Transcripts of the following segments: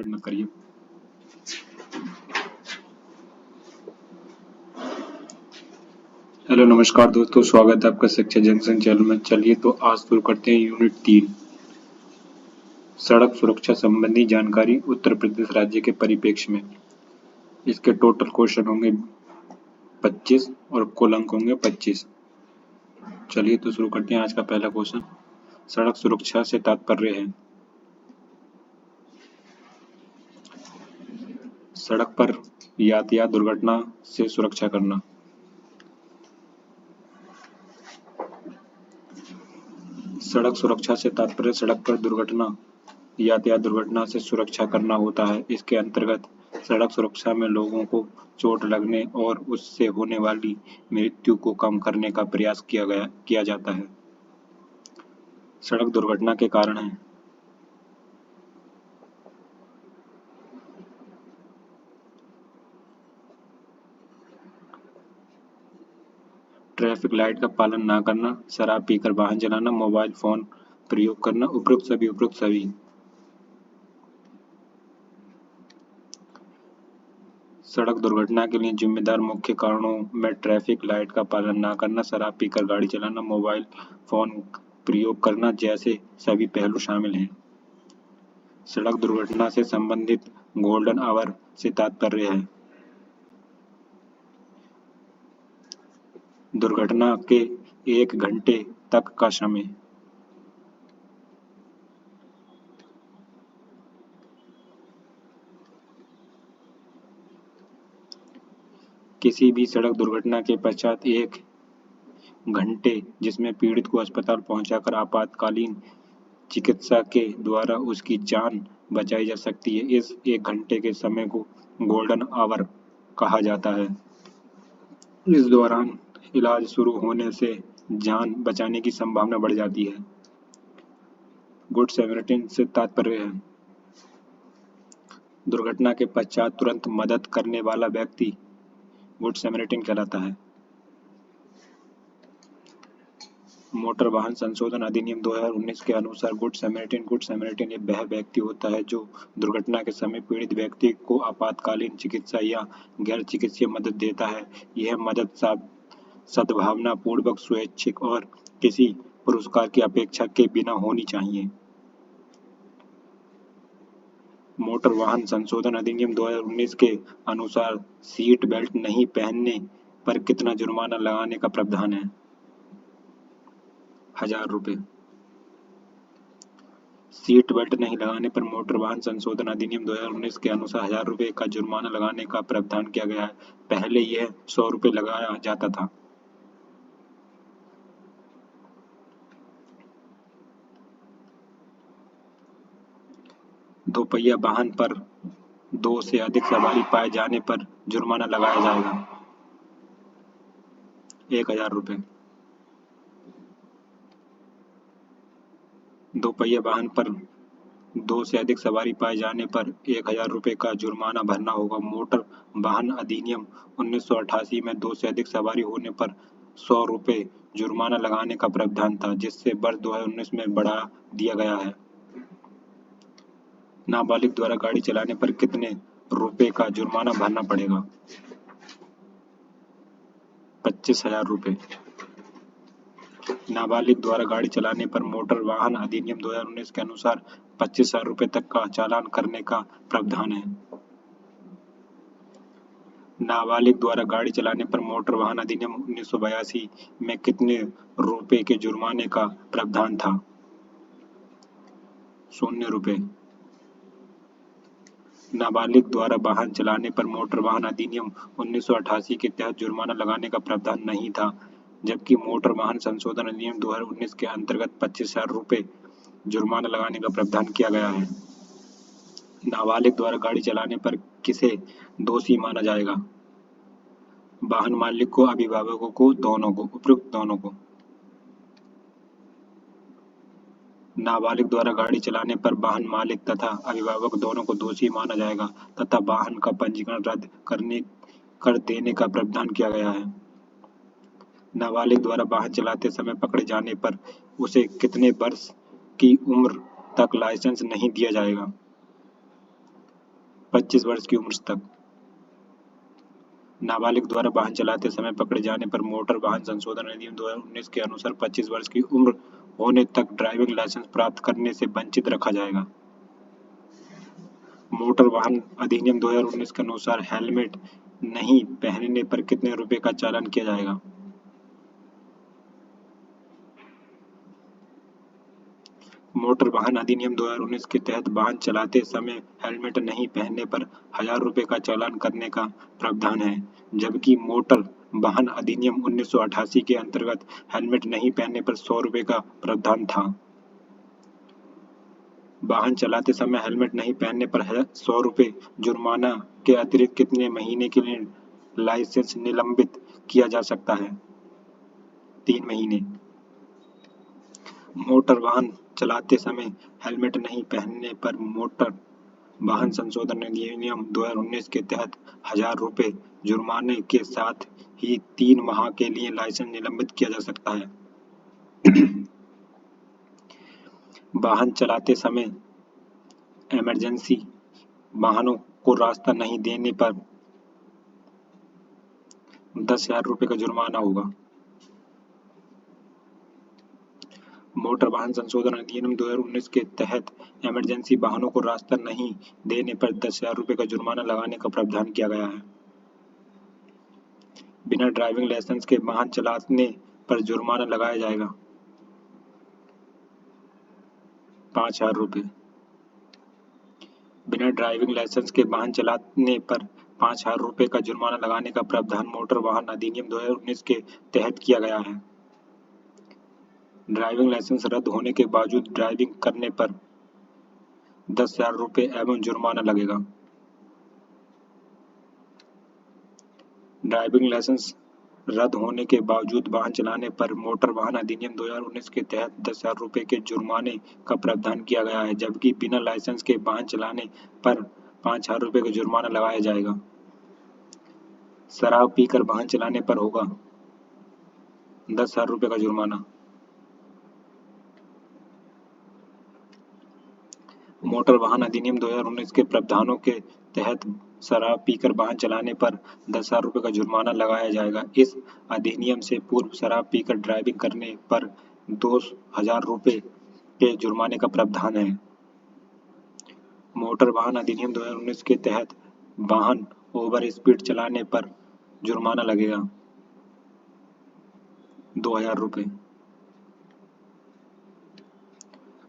Cut न करिए। Hello नमस्कार दोस्तों, स्वागत है आपका शिक्षा जंक्शन चैनल में। चलिए तो आज शुरू करते हैं यूनिट 3 सड़क सुरक्षा संबंधी जानकारी उत्तर प्रदेश राज्य के परिप्रेक्ष्य में। इसके टोटल क्वेश्चन होंगे 25 और कुल अंक होंगे 25। चलिए तो शुरू करते हैं। आज का पहला क्वेश्चन, सड़क सुरक्षा से तात्पर्य है सड़क पर यातायात दुर्घटना से सुरक्षा करना। सड़क सुरक्षा से तात्पर्य सड़क पर दुर्घटना यातायात दुर्घटना से सुरक्षा करना होता है। इसके अंतर्गत सड़क सुरक्षा में लोगों को चोट लगने और उससे होने वाली मृत्यु को कम करने का प्रयास किया जाता है। सड़क दुर्घटना के कारण हैं ट्रैफिक लाइट का पालन न करना, शराब पीकर वाहन चलाना, मोबाइल फोन प्रयोग करना, उपरोक्त सभी। सड़क दुर्घटना के लिए जिम्मेदार मुख्य कारणों में ट्रैफिक लाइट का पालन न करना, शराब पीकर गाड़ी चलाना, मोबाइल फोन प्रयोग करना जैसे सभी पहलू शामिल हैं। सड़क दुर्घटना से संबंधित गोल्डन आवर से तात्पर्य है दुर्घटना के 1 घंटे तक का समय। किसी भी सड़क दुर्घटना के पश्चात 1 घंटे जिसमें पीड़ित को अस्पताल पहुंचाकर आपातकालीन चिकित्सा के द्वारा उसकी जान बचाई जा सकती है। इस 1 घंटे के समय को गोल्डन आवर कहा जाता है। इस दौरान इलाज शुरू होने से जान बचाने की संभावना बढ़ जाती है। गुड सैमरिटन से तात्पर्य है दुर्घटना के पश्चात तुरंत मदद करने वाला व्यक्ति गुड सैमरिटन कहलाता है। मोटर वाहन संशोधन अधिनियम 2019 के अनुसार गुड सैमरिटन एक वह व्यक्ति होता है जो दुर्घटना के समय पीड़ित व्यक्ति को आपातकालीन चिकित्सा या गैर चिकित्सीय मदद देता है। यह मदद सद्भावना पूर्वक, स्वैच्छिक और किसी पुरस्कार की अपेक्षा के बिना होनी चाहिए। मोटर वाहन संशोधन अधिनियम 2019 के अनुसार सीट बेल्ट नहीं पहनने पर कितना जुर्माना लगाने का प्रावधान है? 1000 रुपये। सीट बेल्ट नहीं लगाने पर मोटर वाहन संशोधन अधिनियम 2019 के अनुसार 1000 रुपये का जुर्माना लगाने का प्रावधान किया गया है। पहले यह 100 रुपये लगाया जाता था। दोपहिया वाहन पर 2 से अधिक सवारी पाए जाने पर जुर्माना लगाया जाएगा 1000 रुपये। दोपहिया वाहन पर 2 से अधिक सवारी पाए जाने पर 1000 रुपये का जुर्माना भरना होगा। मोटर वाहन अधिनियम 1988 में 2 से अधिक सवारी होने पर 100 रुपये जुर्माना लगाने का प्रावधान था, जिससे वर्ष 2019 में बढ़ा दिया गया है। नाबालिग द्वारा गाड़ी चलाने पर कितने रुपए का जुर्माना भरना पड़ेगा? 25,000 रुपये। नाबालिग द्वारा गाड़ी चलाने पर मोटर वाहन अधिनियम 2019 के अनुसार 25,000 रुपये तक का चालान करने का प्रावधान है। नाबालिग द्वारा गाड़ी चलाने पर मोटर वाहन अधिनियम 1982 में कितने रुपए के जुर्माने का प्रावधान था? 0 रुपये। नाबालिग द्वारा वाहन चलाने पर मोटर वाहन अधिनियम 1988 के तहत जुर्माना लगाने का प्रावधान नहीं था, जबकि मोटर वाहन संशोधन अधिनियम 2019 के अंतर्गत 25,000 रुपये जुर्माना लगाने का प्रावधान किया गया है। नाबालिग द्वारा गाड़ी चलाने पर किसे दोषी माना जाएगा? वाहन मालिक को, अभिभावकों को, दोनों को, उपयुक्त दोनों को। नाबालिग द्वारा गाड़ी चलाने पर वाहन मालिक तथा अभिभावक दोनों को दोषी माना जाएगा तथा वाहन का पंजीकरण रद्द कर देने का प्रावधान किया गया है। नाबालिग द्वारा वाहन चलाते समय पकड़े जाने पर उसे कितने वर्ष की उम्र तक लाइसेंस नहीं दिया जाएगा? 25 वर्ष की उम्र तक। नाबालिग द्वारा वाहन चलाते समय पकड़े जाने पर मोटर वाहन संशोधन अधिनियम 2019 के अनुसार 25 वर्ष की उम्र होने तक ड्राइविंग लाइसेंस प्राप्त करने से वंचित रखा जाएगा। मोटर वाहन अधिनियम 2019 के अनुसार हेलमेट नहीं पहनने पर कितने रुपए का चालान किया जाएगा? मोटर वाहन अधिनियम 2019 के तहत वाहन चलाते समय हेलमेट नहीं पहनने पर 1000 रुपए का चालान करने का प्रावधान है, जबकि मोटर वाहन अधिनियम 1988 के अंतर्गत हेलमेट नहीं पहनने पर 100 रुपए का प्रावधान था। वाहन चलाते समय हेलमेट नहीं पहनने पर 100 रुपए जुर्माना के अतिरिक्त कितने महीने के लिए लाइसेंस निलंबित किया जा सकता है? 3 महीने। मोटर वाहन चलाते समय हेलमेट नहीं पहनने पर मोटर वाहन संशोधन अधिनियम 2019 के तहत 1000 रुपए जुर्माने के साथ ही 3 माह के लिए लाइसेंस निलंबित किया जा सकता है। वाहन चलाते समय इमरजेंसी वाहनों को रास्ता नहीं देने पर 10,000 रुपए का जुर्माना होगा। मोटर वाहन संशोधन अधिनियम 2019 के तहत इमरजेंसी वाहनों को रास्ता नहीं देने पर 10,000 रुपए का जुर्माना लगाने का प्रावधान किया गया है। बिना ड्राइविंग लाइसेंस के वाहन चलाने पर जुर्माना लगाया जाएगा 5,000 रुपए। बिना ड्राइविंग लाइसेंस के वाहन चलाने पर 5,000 रुपए का जुर्माना लगाने का प्रावधान मोटर वाहन अधिनियम 2019 के तहत किया गया है। ड्राइविंग लाइसेंस रद्द होने के बावजूद ड्राइविंग करने पर 10,000 रुपए एवं जुर्माना लगेगा। ड्राइविंग लाइसेंस रद्द होने के बावजूद वाहन चलाने पर मोटर वाहन अधिनियम 2019 के तहत 10,000 रुपए के जुर्माने का प्रावधान किया गया है, जबकि बिना लाइसेंस के वाहन चलाने पर 5,000 रुपए का जुर्माना लगाया जाएगा। शराब पीकर वाहन चलाने पर होगा 10,000 रुपए का जुर्माना। मोटर वाहन अधिनियम 2019 के प्रावधानों के तहत शराब पीकर वाहन चलाने पर 10,000 रुपए का जुर्माना लगाया जाएगा। इस अधिनियम से पूर्व शराब पीकर ड्राइविंग करने पर 2,000 रुपए के जुर्माने का प्रावधान है। मोटर वाहन अधिनियम 2019 के तहत वाहन ओवर स्पीड चलाने पर जुर्माना लगेगा 2,000 रुपए।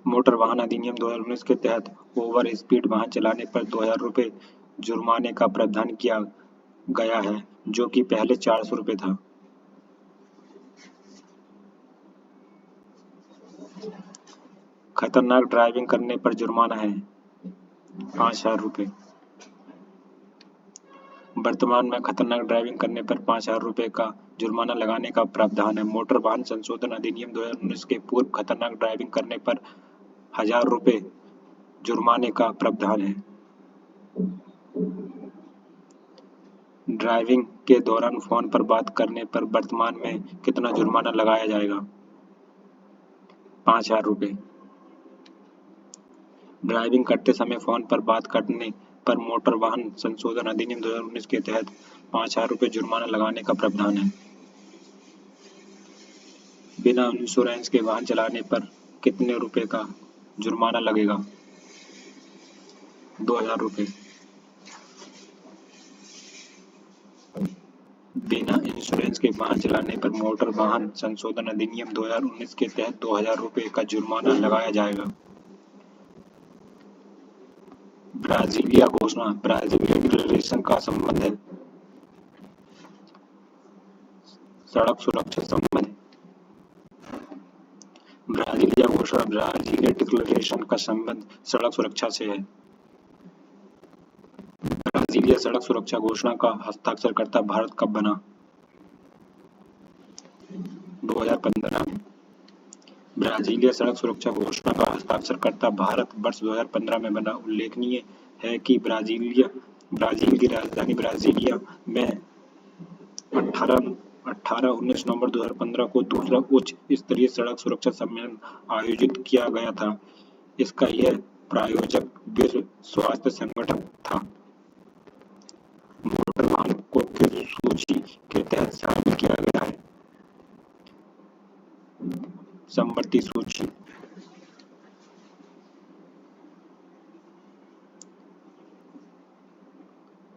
मोटर वाहन अधिनियम 2019 के तहत ओवर स्पीड वाहन चलाने पर 2,000 रुपए जुर्माने का प्रावधान किया गया है, जो कि पहले 400 रुपए था। खतरनाक ड्राइविंग करने पर जुर्माना है 5,000 रुपए। वर्तमान में खतरनाक ड्राइविंग करने पर 5,000 रुपए का जुर्माना लगाने का प्रावधान है। मोटर वाहन संशोधन अधिनियम 2019 के पूर्व खतरनाक ड्राइविंग करने पर 1,000 रुपए जुर्माने का प्रावधान है। ड्राइविंग के दौरान फोन पर बात करने पर वर्तमान में कितना जुर्माना लगाया जाएगा? 5,000 रुपए। ड्राइविंग करते समय फोन पर बात करने पर मोटर वाहन संशोधन अधिनियम 2019 के तहत 5,000 रुपए जुर्माना लगाने का प्रावधान है। बिना इंश्योरेंस के वाहन चलाने पर कितने रुपए का जुर्माना लगेगा? 2,000 रुपए। बिना इंश्योरेंस के वाहन चलाने पर मोटर वाहन संशोधन अधिनियम 2019 के तहत 2,000 रुपए का जुर्माना लगाया जाएगा। ब्राजीलिया घोषणा ब्राजीलिया डिक्लेरेशन का संबंध है सड़क सुरक्षा संबंध। ब्राजीलिया घोषणा ब्राजीलिया डिक्लेरेशन का संबंध सड़क सुरक्षा से है। ब्राजीलिया सड़क सुरक्षा घोषणा का हस्ताक्षरकर्ता भारत कब बना? 2015 में। ब्राजीलिया सड़क सुरक्षा घोषणा का हस्ताक्षरकर्ता भारत वर्ष 2015 में बना। उल्लेखनीय है कि ब्राजील की राजधानी ब्राजीलिया में 19 नवंबर 2015 को दूसरा उच्च स्तरीय सड़क सुरक्षा सम्मेलन आयोजित किया गया था। इसका यह प्रायोजक विश्व स्वास्थ्य संगठन था। संपत्ति सूची।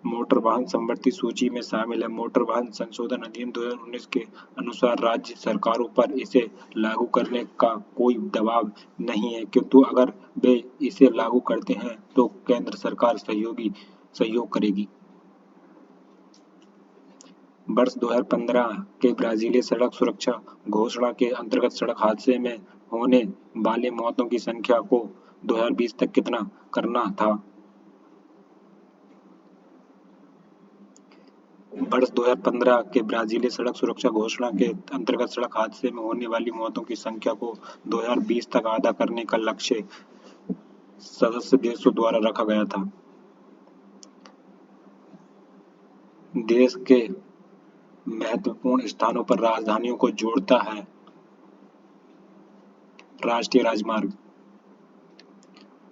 मोटर वाहन संपत्ति सूची में शामिल है। मोटर वाहन संशोधन अधिनियम 2019 के अनुसार राज्य सरकारों पर इसे लागू करने का कोई दबाव नहीं है, किंतु अगर वे इसे लागू करते हैं तो केंद्र सरकार सहयोग करेगी। वर्ष 2015 के ब्राजीलिया सड़क सुरक्षा घोषणा के अंतर्गत सड़क हादसे में होने वाली मौतों की संख्या को 2020 तक कितना करना था? वर्ष 2015 के ब्राजीलिया सड़क सुरक्षा घोषणा के अंतर्गत सड़क हादसे में होने वाली मौतों की संख्या को 2020 तक आधा करने का लक्ष्य सदस्य देशों द्वारा रखा गया था। देश के महत्वपूर्ण स्थानों पर राजधानियों को जोड़ता है राष्ट्रीय राजमार्ग।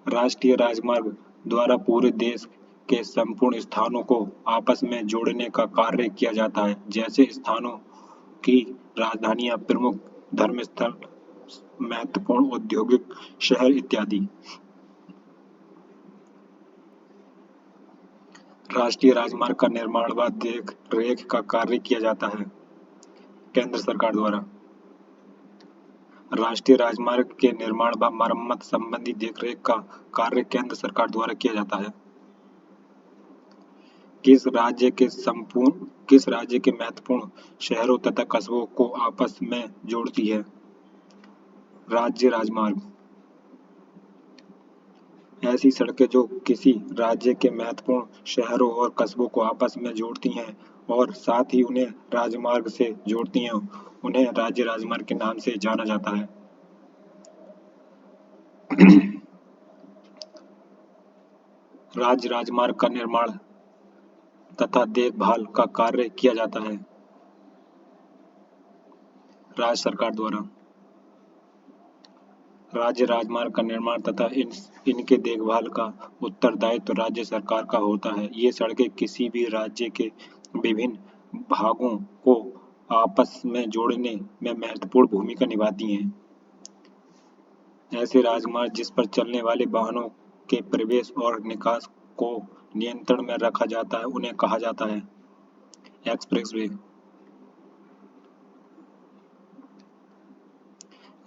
राष्ट्रीय राजमार्ग द्वारा पूरे देश के संपूर्ण स्थानों को आपस में जोड़ने का कार्य किया जाता है, जैसे स्थानों की राजधानियां, प्रमुख धर्म स्थल, महत्वपूर्ण औद्योगिक शहर इत्यादि। राष्ट्रीय राजमार्ग का निर्माण व देख रेख का कार्य किया जाता है केंद्र सरकार द्वारा। राष्ट्रीय राजमार्ग के निर्माण व मरम्मत संबंधी देखरेख का कार्य केंद्र सरकार द्वारा किया जाता है। किस राज्य के महत्वपूर्ण शहरों तथा कस्बों को आपस में जोड़ती है? राज्य राजमार्ग। ऐसी सड़कें जो किसी राज्य के महत्वपूर्ण शहरों और कस्बों को आपस में जोड़ती हैं और साथ ही उन्हें राजमार्ग से जोड़ती हैं, उन्हें राज्य राजमार्ग के नाम से जाना जाता है। राज्य राजमार्ग का निर्माण तथा देखभाल का कार्य किया जाता है राज्य सरकार द्वारा। राज्य राजमार्ग का निर्माण तथा इनके देखभाल का उत्तरदायित्व राज्य सरकार का होता है। ये सड़कें किसी भी राज्य के विभिन्न भागों को आपस में जोड़ने में महत्वपूर्ण भूमिका निभाती हैं। ऐसे राजमार्ग जिस पर चलने वाले वाहनों के प्रवेश और निकास को नियंत्रण में रखा जाता है, उन्हें कहा जाता है एक्सप्रेसवे।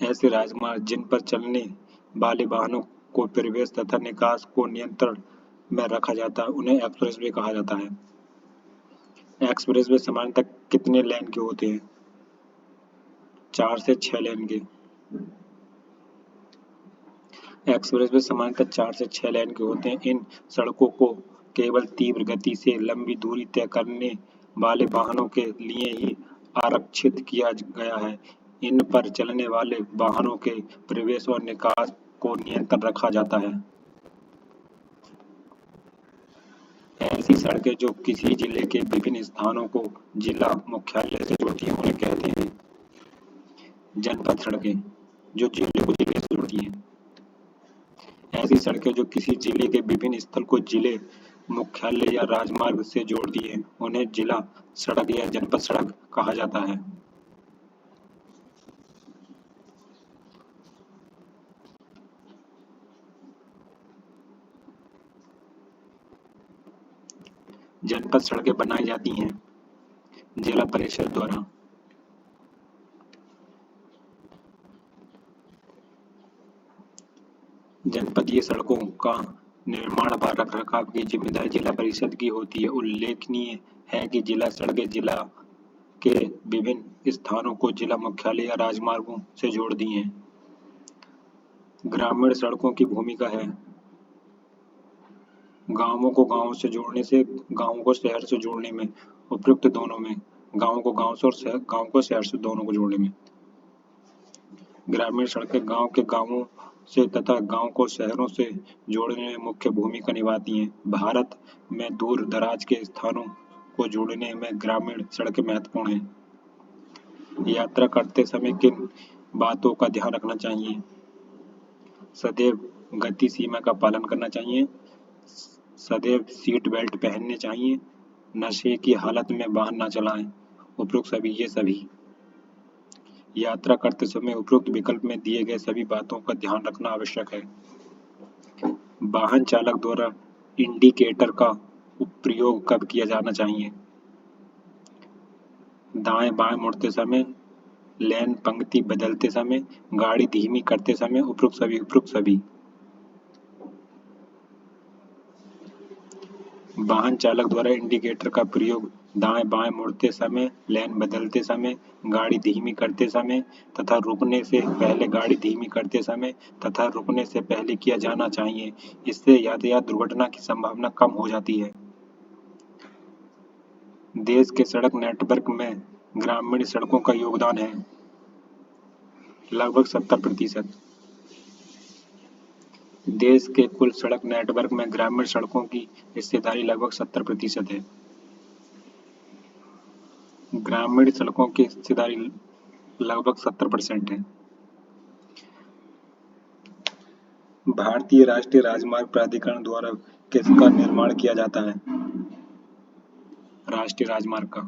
ऐसे राजमार्ग जिन पर चलने वाले वाहनों को प्रवेश तथा निकास को नियंत्रण में रखा जाता है, उन्हें एक्सप्रेसवे कहा जाता है। एक्सप्रेसवे सामान्यतः कितने लेन के होते हैं? 4 से 6 लेन के। एक्सप्रेसवे सामान्यतः 4 से 6 लेन के होते हैं। इन सड़कों को केवल तीव्र गति से लंबी दूरी तय करने वाले वाहनों के लिए ही आरक्षित किया गया है। इन पर चलने वाले वाहनों के प्रवेश और निकास को नियंत्रण रखा जाता है। ऐसी सड़कें जो किसी जिले के विभिन्न स्थानों को जिला मुख्यालय से जोड़ती हैं, उन्हें कहते हैं जनपद सड़कें, जो जिले को जिले से जोड़ती हैं। ऐसी सड़कें जो किसी जिले के विभिन्न स्थल को जिले मुख्यालय या राजमार्ग से जोड़ती हैं, उन्हें जिला सड़क या जनपद सड़क कहा जाता है। जनपद सड़कें बनाई जाती हैं जिला परिषद द्वारा। जनपदीय सड़कों का निर्माण व रखरखाव की जिम्मेदारी जिला परिषद की होती है। उल्लेखनीय है कि जिला सड़कें जिला के विभिन्न स्थानों को जिला मुख्यालय या राजमार्गों से जोड़ती हैं। ग्रामीण सड़कों की भूमिका है गांवों को गांवों से जोड़ने से गांवों को शहर से जोड़ने में, उपयुक्त दोनों में, गांवों को गांव से और गांव को शहर से दोनों को जोड़ने में। ग्रामीण सड़कें गांव के गांवों से तथा गांव को शहरों से जोड़ने में मुख्य भूमिका निभाती हैं। भारत में दूर दराज के स्थानों को जोड़ने में ग्रामीण सड़कें महत्वपूर्ण हैं। यात्रा करते समय किन बातों का ध्यान रखना चाहिए? सदैव गति सीमा का पालन करना चाहिए, सदैव सीट बेल्ट पहनने चाहिए, नशे की हालत में वाहन न चलाएं। उपरोक्त सभी यात्रा करते समय उपरोक्त विकल्प में दिए गए सभी बातों का ध्यान रखना आवश्यक है। वाहन चालक द्वारा इंडिकेटर का प्रयोग कब किया जाना चाहिए? दाएं बाएं मुड़ते समय, लेन पंक्ति बदलते समय, गाड़ी धीमी करते समय, उपरोक्त सभी। वाहन चालक द्वारा इंडिकेटर का प्रयोग दाएं बाएं मुड़ते समय, लेन बदलते समय, गाड़ी धीमी करते समय तथा रुकने से पहले गाड़ी धीमी करते समय तथा रुकने से पहले किया जाना चाहिए। इससे यातायात दुर्घटना की संभावना कम हो जाती है। देश के सड़क नेटवर्क में ग्रामीण सड़कों का योगदान है लगभग 70%। देश के कुल सड़क नेटवर्क में ग्रामीण सड़कों की हिस्सेदारी लगभग 70% है। ग्रामीण सड़कों की हिस्सेदारी लगभग 70% है। भारतीय राष्ट्रीय राजमार्ग प्राधिकरण द्वारा किसका निर्माण किया जाता है? राष्ट्रीय राजमार्ग का।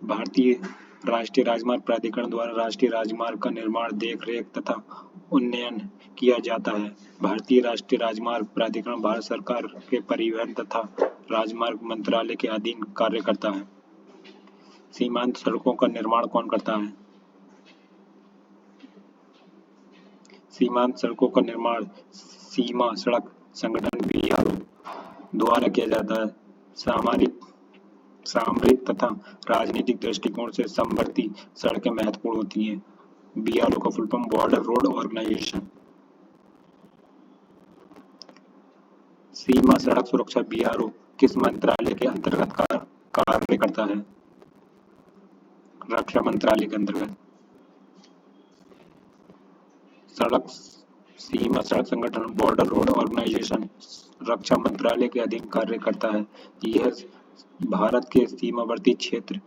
भारतीय राष्ट्रीय राजमार्ग प्राधिकरण द्वारा राष्ट्रीय राजमार्ग का निर्माण, देखरेख तथा उन्नयन किया जाता है। भारतीय राष्ट्रीय राजमार्ग प्राधिकरण भारत सरकार के परिवहन तथा राजमार्ग मंत्रालय के अधीन कार्य करता है। सीमांत सड़कों का निर्माण कौन करता है? सीमांत सड़कों का निर्माण सीमा सड़क संगठन BRO द्वारा किया जाता है। सामरिक तथा राजनीतिक दृष्टिकोण से समवर्ती सड़कें महत्वपूर्ण होती हैं। BRO का full form border road organization. सीमा सड़क सुरक्षा BRO किस मंत्रालय के अंतर्गत कार्य करता है? रक्षा मंत्रालय के अंतर्गत। सीमा सड़क संगठन बॉर्डर रोड ऑर्गेनाइजेशन रक्षा मंत्रालय के अधीन कार्य करता है। यह भारत के सीमावर्ती क्षेत्र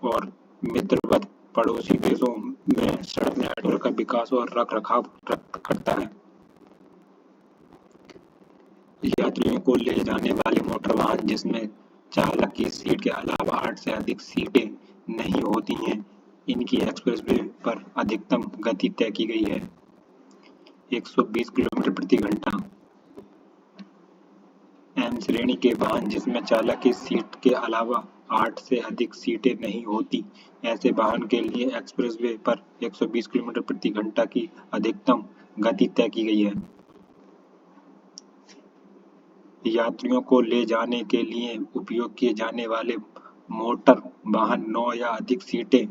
और मित्रवत पड़ोसी देशों में सड़क नेटवर्क का विकास और रखरखाव करता है। यात्रियों को ले जाने वाले मोटर वाहन जिसमें चालक की सीट के अलावा 8 से अधिक सीटें नहीं होती हैं, इनकी एक्सप्रेसवे पर अधिकतम गति तय की गई है 120 किलोमीटर प्रति घंटा। M श्रेणी के वाहन जिसमें चालक की सीट के अलावा 8 से अधिक सीटें नहीं होती, ऐसे वाहन के लिए एक्सप्रेसवे पर 120 किलोमीटर प्रति घंटा की अधिकतम गति तय की गई है। यात्रियों को ले जाने के लिए उपयोग किए जाने वाले मोटर वाहन 9 या अधिक सीटें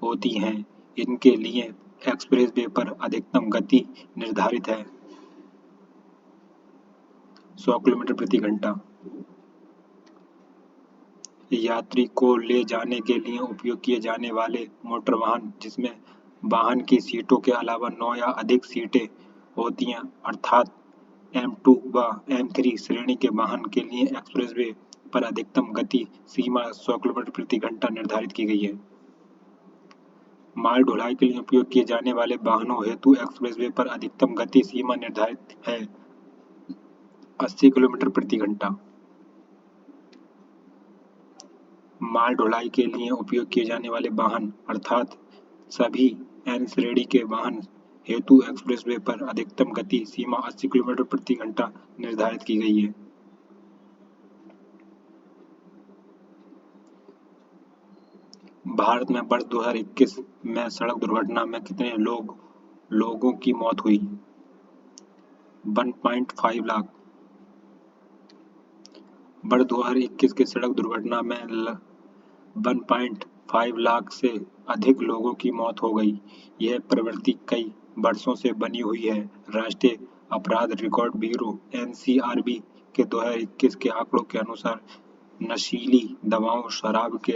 होती हैं, इनके लिए एक्सप्रेसवे पर अधिकतम गति निर्धारित है 100 किलोमीटर प्रति घंटा। यात्री को ले जाने के लिए उपयोग किए जाने वाले मोटर वाहन जिसमें वाहन की सीटों के अलावा 9 या अधिक सीटें होती हैं अर्थात M2 व M3 श्रेणी के वाहन के लिए एक्सप्रेसवे पर अधिकतम गति सीमा 100 किलोमीटर प्रति घंटा निर्धारित की गई है। माल ढुलाई के लिए उपयोग किए जाने वाले वाहनों हेतु एक्सप्रेसवे पर अधिकतम गति सीमा निर्धारित है 80 किलोमीटर प्रति घंटा। माल ढुलाई के लिए उपयोग किए जाने वाले वाहन अर्थात सभी N श्रेणी के वाहन हेतु एक्सप्रेसवे पर अधिकतम गति सीमा 80 किलोमीटर प्रति घंटा निर्धारित की गई है। भारत में वर्ष 2021 में सड़क दुर्घटना में कितने लोगों की मौत हुई? 1.5 लाख। वर्ष 2021 के सड़क दुर्घटना में 1.5 लाख से अधिक लोगों की मौत हो गई। यह प्रवृत्ति कई वर्षों से बनी हुई है। राष्ट्रीय अपराध रिकॉर्ड ब्यूरो NCRB के 2021 के आंकड़ों के अनुसार नशीली दवाओं शराब के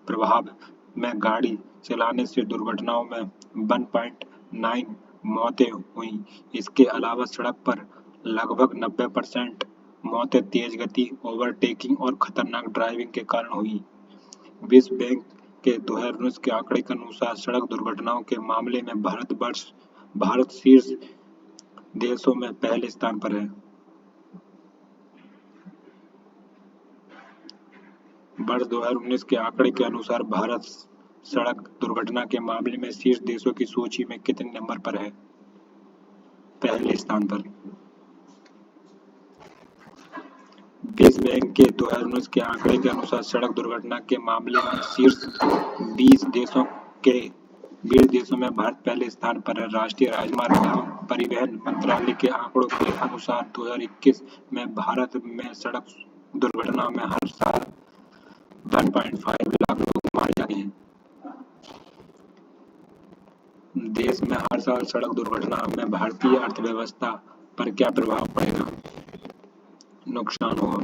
प्रभाव में गाड़ी चलाने से दुर्घटनाओं में 1.9 मौतें हुई। इसके अलावा सड़क पर लगभग 90% मौतें तेज गति, ओवरटेकिंग और खतरनाक ड्राइविंग के कारण हुई। विश्व बैंक के 2019 के आंकड़े के अनुसार सड़क दुर्घटनाओं के मामले में भारत शीर्ष देशों में पहले स्थान पर है। वर्ष 2019 के आंकड़े के अनुसार भारत सड़क दुर्घटना के मामले में शीर्ष देशों की सूची में कितने नंबर पर है? पहले स्थान पर। विश्व बैंक के 2019 के आंकड़े के अनुसार सड़क दुर्घटना के मामले में शीर्ष 20 देशों में भारत पहले स्थान पर है। राष्ट्रीय राजमार्ग एवं परिवहन मंत्रालय के आंकड़ों के अनुसार 2021 में भारत में सड़क दुर्घटना में हर साल 1.5 लाख लोग मारे जाते हैं। देश में हर साल सड़क दुर्घटना में भारतीय अर्थव्यवस्था पर क्या प्रभाव पड़ेगा? नुकसान होगा।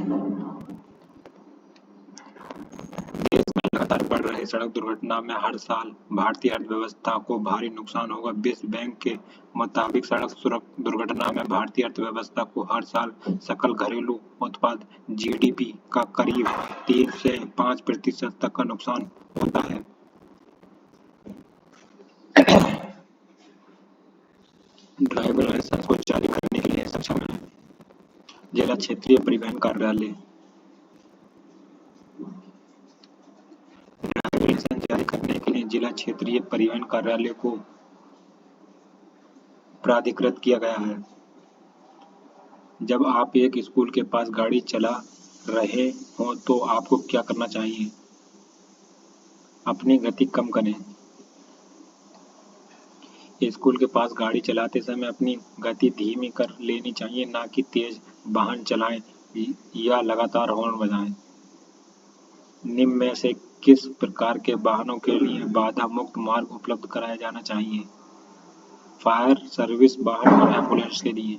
देश में लगातार बढ़ रही सड़क दुर्घटना में हर साल भारतीय अर्थव्यवस्था को भारी नुकसान होगा। विश्व बैंक के मुताबिक सड़क दुर्घटना में भारतीय अर्थव्यवस्था को हर साल सकल घरेलू उत्पाद (जीडीपी) का करीब 3 से 5% तक का नुकसान होता है। ड्राइवर लाइसेंस को जारी करने के लिए सक्षम है जिला क्षेत्रीय परिवहन कार्यालय। ड्राइवर लाइसेंस जारी करने के लिए जिला क्षेत्रीय परिवहन कार्यालय को प्राधिकृत किया गया है। जब आप एक स्कूल के पास गाड़ी चला रहे हों तो आपको क्या करना चाहिए? अपनी गति कम करें। स्कूल के पास गाड़ी चलाते समय अपनी गति धीमी कर लेनी चाहिए, ना कि तेज वाहन चलाएं या लगातार हॉर्न बजाएं। निम्न में से किस प्रकार के वाहनों के लिए बाधा मुक्त मार्ग उपलब्ध कराया जाना चाहिए? फायर सर्विस वाहन और एम्बुलेंस के लिए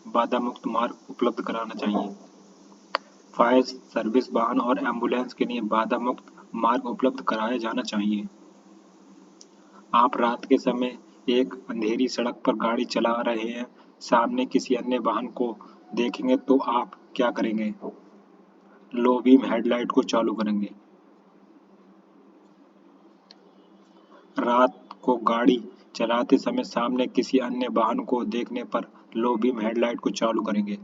बाधा मुक्त मार्ग उपलब्ध कराना चाहिए। फायर सर्विस वाहन और एम्बुलेंस के लिए बाधा मुक्त मार्ग उपलब्ध कराया जाना चाहिए। आप रात के समय एक अंधेरी सड़क पर गाड़ी चला रहे हैं, सामने किसी अन्य वाहन को देखेंगे तो आप क्या करेंगे? लो बीम हेडलाइट को चालू करेंगे। रात को गाड़ी चलाते समय सामने किसी अन्य वाहन को देखने पर लो बीम हेडलाइट को चालू करेंगे।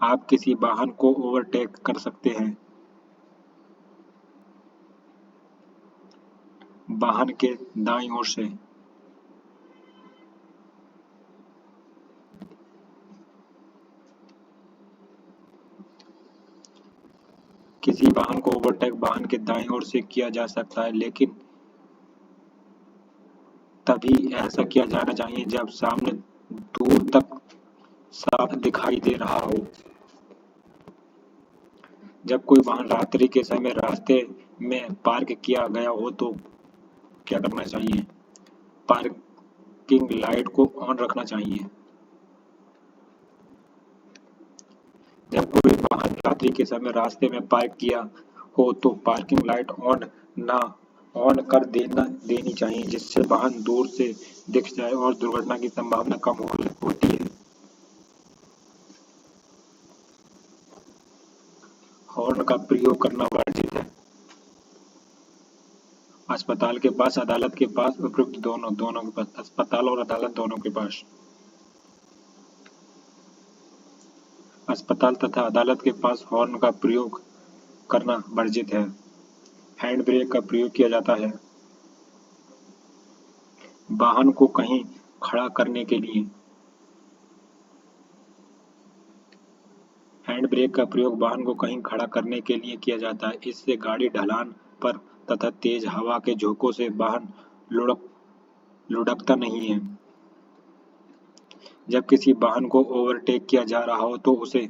आप किसी वाहन को ओवरटेक कर सकते हैं। वाहन के दाईं ओर से। किसी वाहन को ओवरटेक वाहन के दाईं ओर से किया जा सकता है, लेकिन तभी ऐसा किया जाना चाहिए जब सामने दूर तक साफ दिखाई दे रहा हो। जब कोई वाहन रात्रि के समय रास्ते में पार्क किया गया हो तो क्या करना चाहिए? पार्किंग लाइट को ऑन रखना चाहिए। जब कोई वाहन रात्रि के समय रास्ते में पार्क किया हो तो पार्किंग लाइट ऑन कर देनी चाहिए, जिससे वाहन दूर से दिख जाए और दुर्घटना की संभावना कम होती है। हॉर्न का प्रयोग करना वर्जित है। अस्पताल के पास, अदालत के पास, उपयुक्त दोनों के पास। अस्पताल और अदालत दोनों के पास। अस्पताल तथा अदालत के पास हॉर्न का प्रयोग करना वर्जित है। हैंड ब्रेक का प्रयोग किया जाता है वाहन को कहीं खड़ा करने के लिए। हैंड ब्रेक का प्रयोग वाहन को कहीं खड़ा करने के लिए किया जाता है। इससे गाड़ी ढलान पर तथा तेज हवा के झोंकों से वाहन लुढ़कता नहीं है। जब किसी वाहन को ओवरटेक किया जा रहा हो तो उसे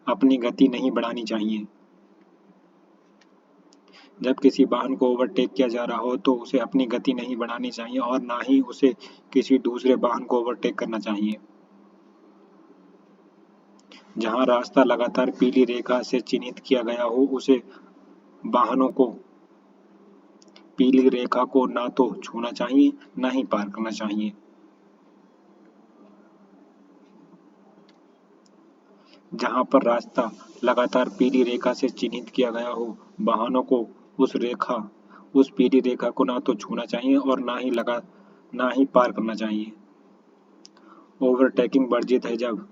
अपनी गति नहीं बढ़ानी चाहिए। जब किसी वाहन को ओवरटेक किया जा रहा हो तो उसे अपनी गति नहीं बढ़ानी चाहिए और ना ही उसे किसी दूसरे वाहन को ओवरटेक करना चाहिए। जहां रास्ता लगातार पीली रेखा से चिन्हित किया गया हो, उसे वाहनों को पीली रेखा को ना तो छूना चाहिए, ना ही पार करना चाहिए। जहां पर रास्ता लगातार पीली रेखा से चिन्हित किया गया हो, वाहनों को उस पीली रेखा को ना तो छूना चाहिए और ना ही पार करना चाहिए। ओवरटेकिंग वर्जित है जब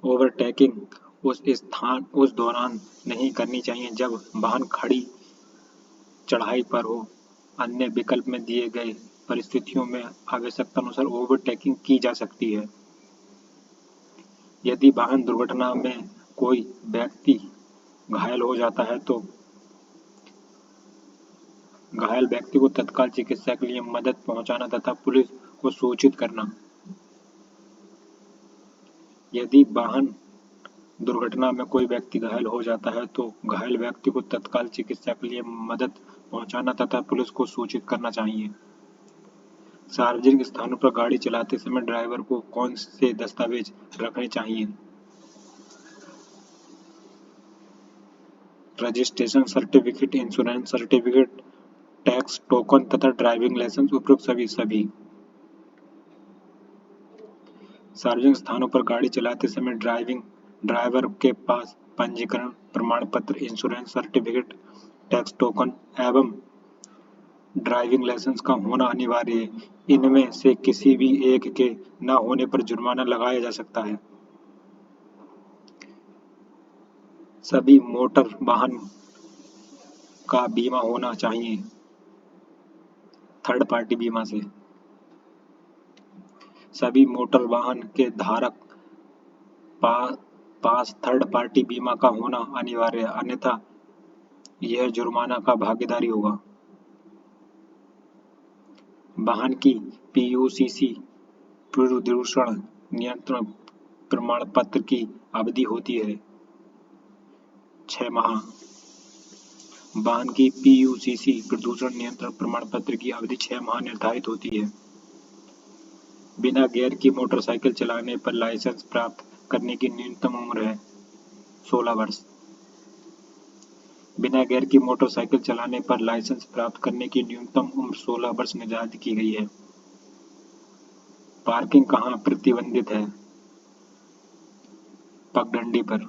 ओवरटेकिंग उस दौरान नहीं करनी चाहिए जब वाहन खड़ी चढ़ाई पर हो। अन्य विकल्प में दिए गए परिस्थितियों में आवश्यकतानुसार ओवरटेकिंग की जा सकती है। यदि वाहन दुर्घटना में कोई व्यक्ति घायल हो जाता है तो घायल व्यक्ति को तत्काल चिकित्सा के लिए मदद पहुंचाना तथा पुलिस को सूचित करना। यदि वाहन दुर्घटना में कोई व्यक्ति घायल हो जाता है तो घायल व्यक्ति को तत्काल चिकित्सा के लिए मदद पहुंचाना तथा पुलिस को सूचित करना चाहिए। सार्वजनिक स्थानों पर गाड़ी चलाते समय ड्राइवर को कौन से दस्तावेज रखने चाहिए? Registration certificate, insurance certificate, tax token तथा ड्राइविंग लाइसेंस। उपरोक्त सभी। सार्वजनिक स्थानों पर गाड़ी चलाते समय ड्राइवर के पास पंजीकरण प्रमाण पत्र, इंश्योरेंस सर्टिफिकेट, टैक्स टोकन एवं ड्राइविंग लाइसेंस का होना अनिवार्य है। इनमें से किसी भी एक के न होने पर जुर्माना लगाया जा सकता है। सभी मोटर वाहन का बीमा होना चाहिए थर्ड पार्टी बीमा से। सभी मोटर वाहन के धारक पास थर्ड पार्टी बीमा का होना अनिवार्य है, अन्यथा यह जुर्माना का भागीदारी होगा। वाहन की पीयूसीसी प्रदूषण नियंत्रण प्रमाण पत्र की अवधि होती है 6 माह। वाहन की पीयूसीसी प्रदूषण नियंत्रण प्रमाण पत्र की अवधि 6 माह निर्धारित होती है। बिना गियर की मोटरसाइकिल चलाने पर लाइसेंस प्राप्त करने की न्यूनतम उम्र है 16 वर्ष। बिना गियर की मोटरसाइकिल चलाने पर लाइसेंस प्राप्त करने की न्यूनतम उम्र 16 वर्ष निर्धारित की गई है। पार्किंग कहाँ प्रतिबंधित है? पगडंडी पर।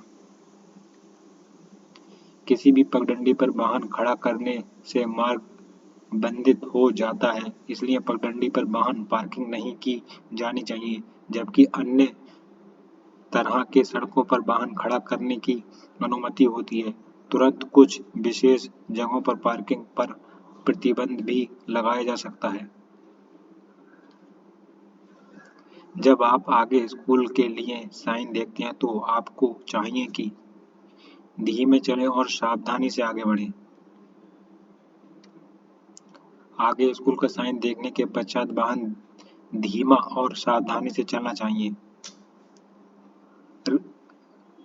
किसी भी पगडंडी पर वाहन खड़ा करने से मार्ग बंधित हो जाता है, इसलिए पगडंडी पर वाहन पार्किंग नहीं की जानी चाहिए, जबकि अन्य तरह के सड़कों पर वाहन खड़ा करने की अनुमति होती है। तुरंत कुछ विशेष जगहों पर पार्किंग पर प्रतिबंध भी लगाया जा सकता है। जब आप आगे स्कूल के लिए साइन देखते हैं तो आपको चाहिए कि धीमे चलें और सावधानी से आगे बढ़ें। आगे स्कूल का साइन देखने के पश्चात वाहन धीमा और सावधानी से चलना चाहिए।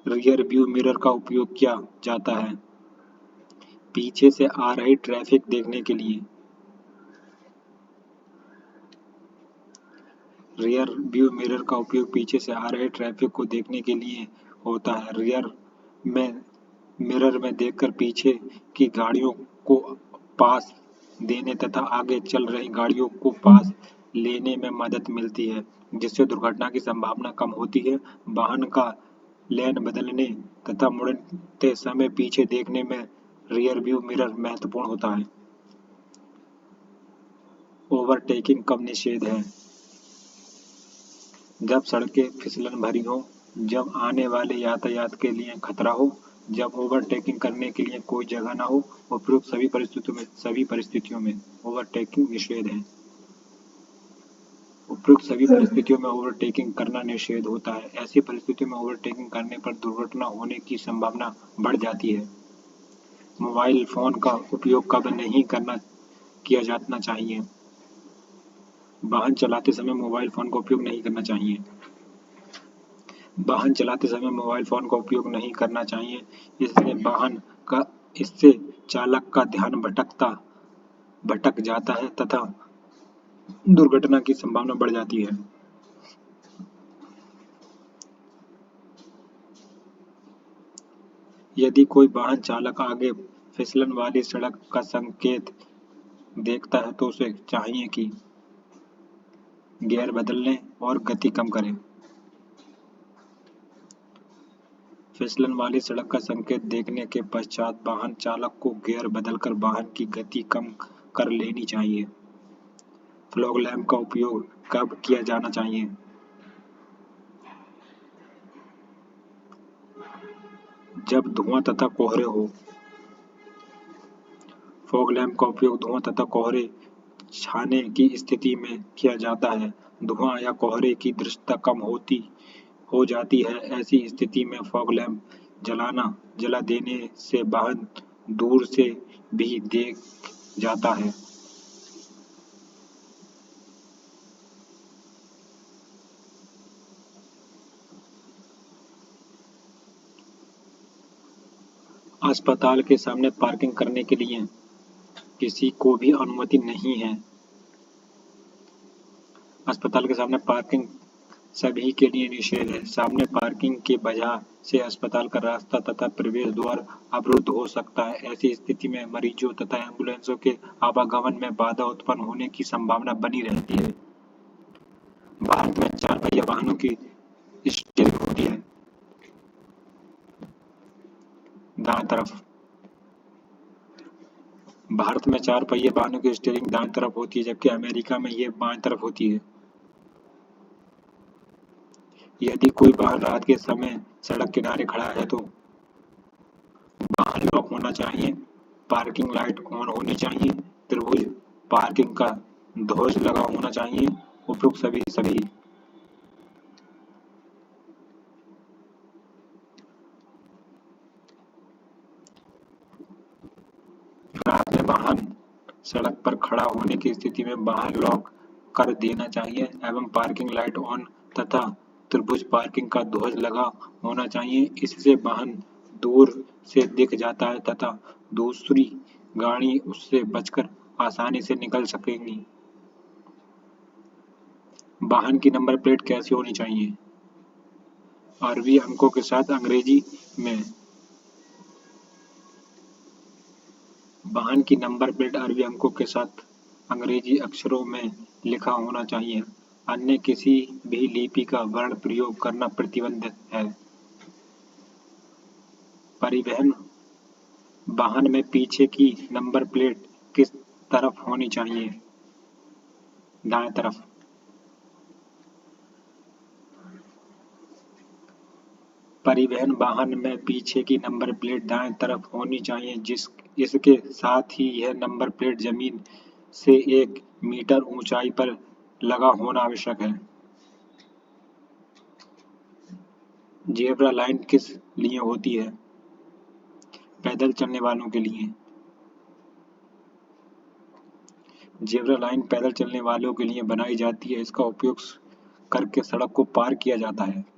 रियर व्यू मिरर का उपयोग किया जाता है पीछे से आ रही ट्रैफिक देखने के लिए। रियर व्यू मिरर का उपयोग पीछे से आ रहे ट्रैफिक को देखने के लिए होता है। रियर में मिरर में देखकर पीछे की गाड़ियों को पास देने तथा आगे चल रही गाड़ियों को पास लेने में मदद मिलती है, जिससे दुर्घटना की संभावना कम होती है। वाहन का लेन बदलने तथा मुड़ते समय पीछे देखने में रियर व्यू मिरर महत्वपूर्ण होता है। ओवरटेकिंग कब निषेध है? जब सड़कें फिसलन भरी हों, जब आने वाले यातायात के लिए खतरा हो, जब ओवरटेकिंग करने के लिए कोई जगह न हो। उपरोक्त सभी परिस्थितियों में ओवरटेकिंग निषेध है। उपरोक्त सभी परिस्थितियों में ओवरटेकिंग करना निषेध होता है। ऐसी परिस्थितियों में ओवरटेकिंग करने पर दुर्घटना होने की संभावना बढ़ जाती है। मोबाइल फोन का उपयोग कब नहीं किया जाना चाहिए? वाहन चलाते समय मोबाइल फोन का उपयोग नहीं करना चाहिए। वाहन चलाते समय मोबाइल फोन का उपयोग नहीं करना चाहिए, इससे चालक का ध्यान भटक जाता है तथा दुर्घटना की संभावना बढ़ जाती है। यदि कोई वाहन चालक आगे फिसलन वाली सड़क का संकेत देखता है तो उसे चाहिए कि गियर बदलने और गति कम करें। फिसलन वाली सड़क का संकेत देखने के पश्चात वाहन चालक को गियर बदलकर वाहन की गति कम कर लेनी चाहिए। फॉग लैंप का उपयोग कब किया जाना चाहिए? जब धुआं तथा कोहरे हो। फॉग लैंप का उपयोग धुआं तथा कोहरे छाने की स्थिति में किया जाता है। धुआं या कोहरे की दृश्यता कम हो जाती है। ऐसी स्थिति में फॉग लैंप जला देने से वाहन दूर से भी देख जाता है। अस्पताल के सामने पार्किंग करने के लिए किसी को भी अनुमति नहीं है। अस्पताल के सामने पार्किंग सभी के लिए निषेध है। सामने पार्किंग के वजह से अस्पताल का रास्ता तथा प्रवेश द्वार अवरुद्ध हो सकता है। ऐसी स्थिति में मरीजों तथा एम्बुलेंसों के आवागमन में बाधा उत्पन्न होने की संभावना बनी रहती है। भारत में 4 पहिया वाहनों की स्टीयरिंग होती है दाएं तरफ। भारत में 4 पहिए वाहनों की स्टीयरिंग दाएं तरफ होती है, जबकि अमेरिका में ये बाएं तरफ होती है। यदि कोई वाहन रात के समय सड़क किनारे खड़ा है तो वाहन लॉक होना चाहिए, पार्किंग लाइट ऑन होनी चाहिए, त्रिभुज पार्किंग का ध्वज लगा होना चाहिए। उपरोक्त सभी रात में वाहन सड़क पर खड़ा होने की स्थिति में वाहन लॉक कर देना चाहिए एवं पार्किंग लाइट ऑन तथा त्रिभुज पार्किंग का ध्वज लगा होना चाहिए। इससे वाहन दूर से दिख जाता है तथा दूसरी गाड़ी उससे बचकर आसानी से निकल सकेंगी। वाहन की नंबर प्लेट कैसी होनी चाहिए? अरबी अंकों के साथ अंग्रेजी में। वाहन की नंबर प्लेट अरबी अंकों के साथ अंग्रेजी अक्षरों में लिखा होना चाहिए। अन्य किसी भी लिपि का वर्ण प्रयोग करना प्रतिबंधित है। परिवहन वाहन में पीछे की नंबर प्लेट किस तरफ होनी चाहिए? दाएं तरफ। परिवहन वाहन में पीछे की नंबर प्लेट दाएं तरफ होनी चाहिए। इसके साथ ही यह नंबर प्लेट जमीन से 1 मीटर ऊंचाई पर लगा होना आवश्यक है। जेब्रा लाइन किस लिए होती है? पैदल चलने वालों के लिए। जेब्रा लाइन पैदल चलने वालों के लिए बनाई जाती है। इसका उपयोग करके सड़क को पार किया जाता है।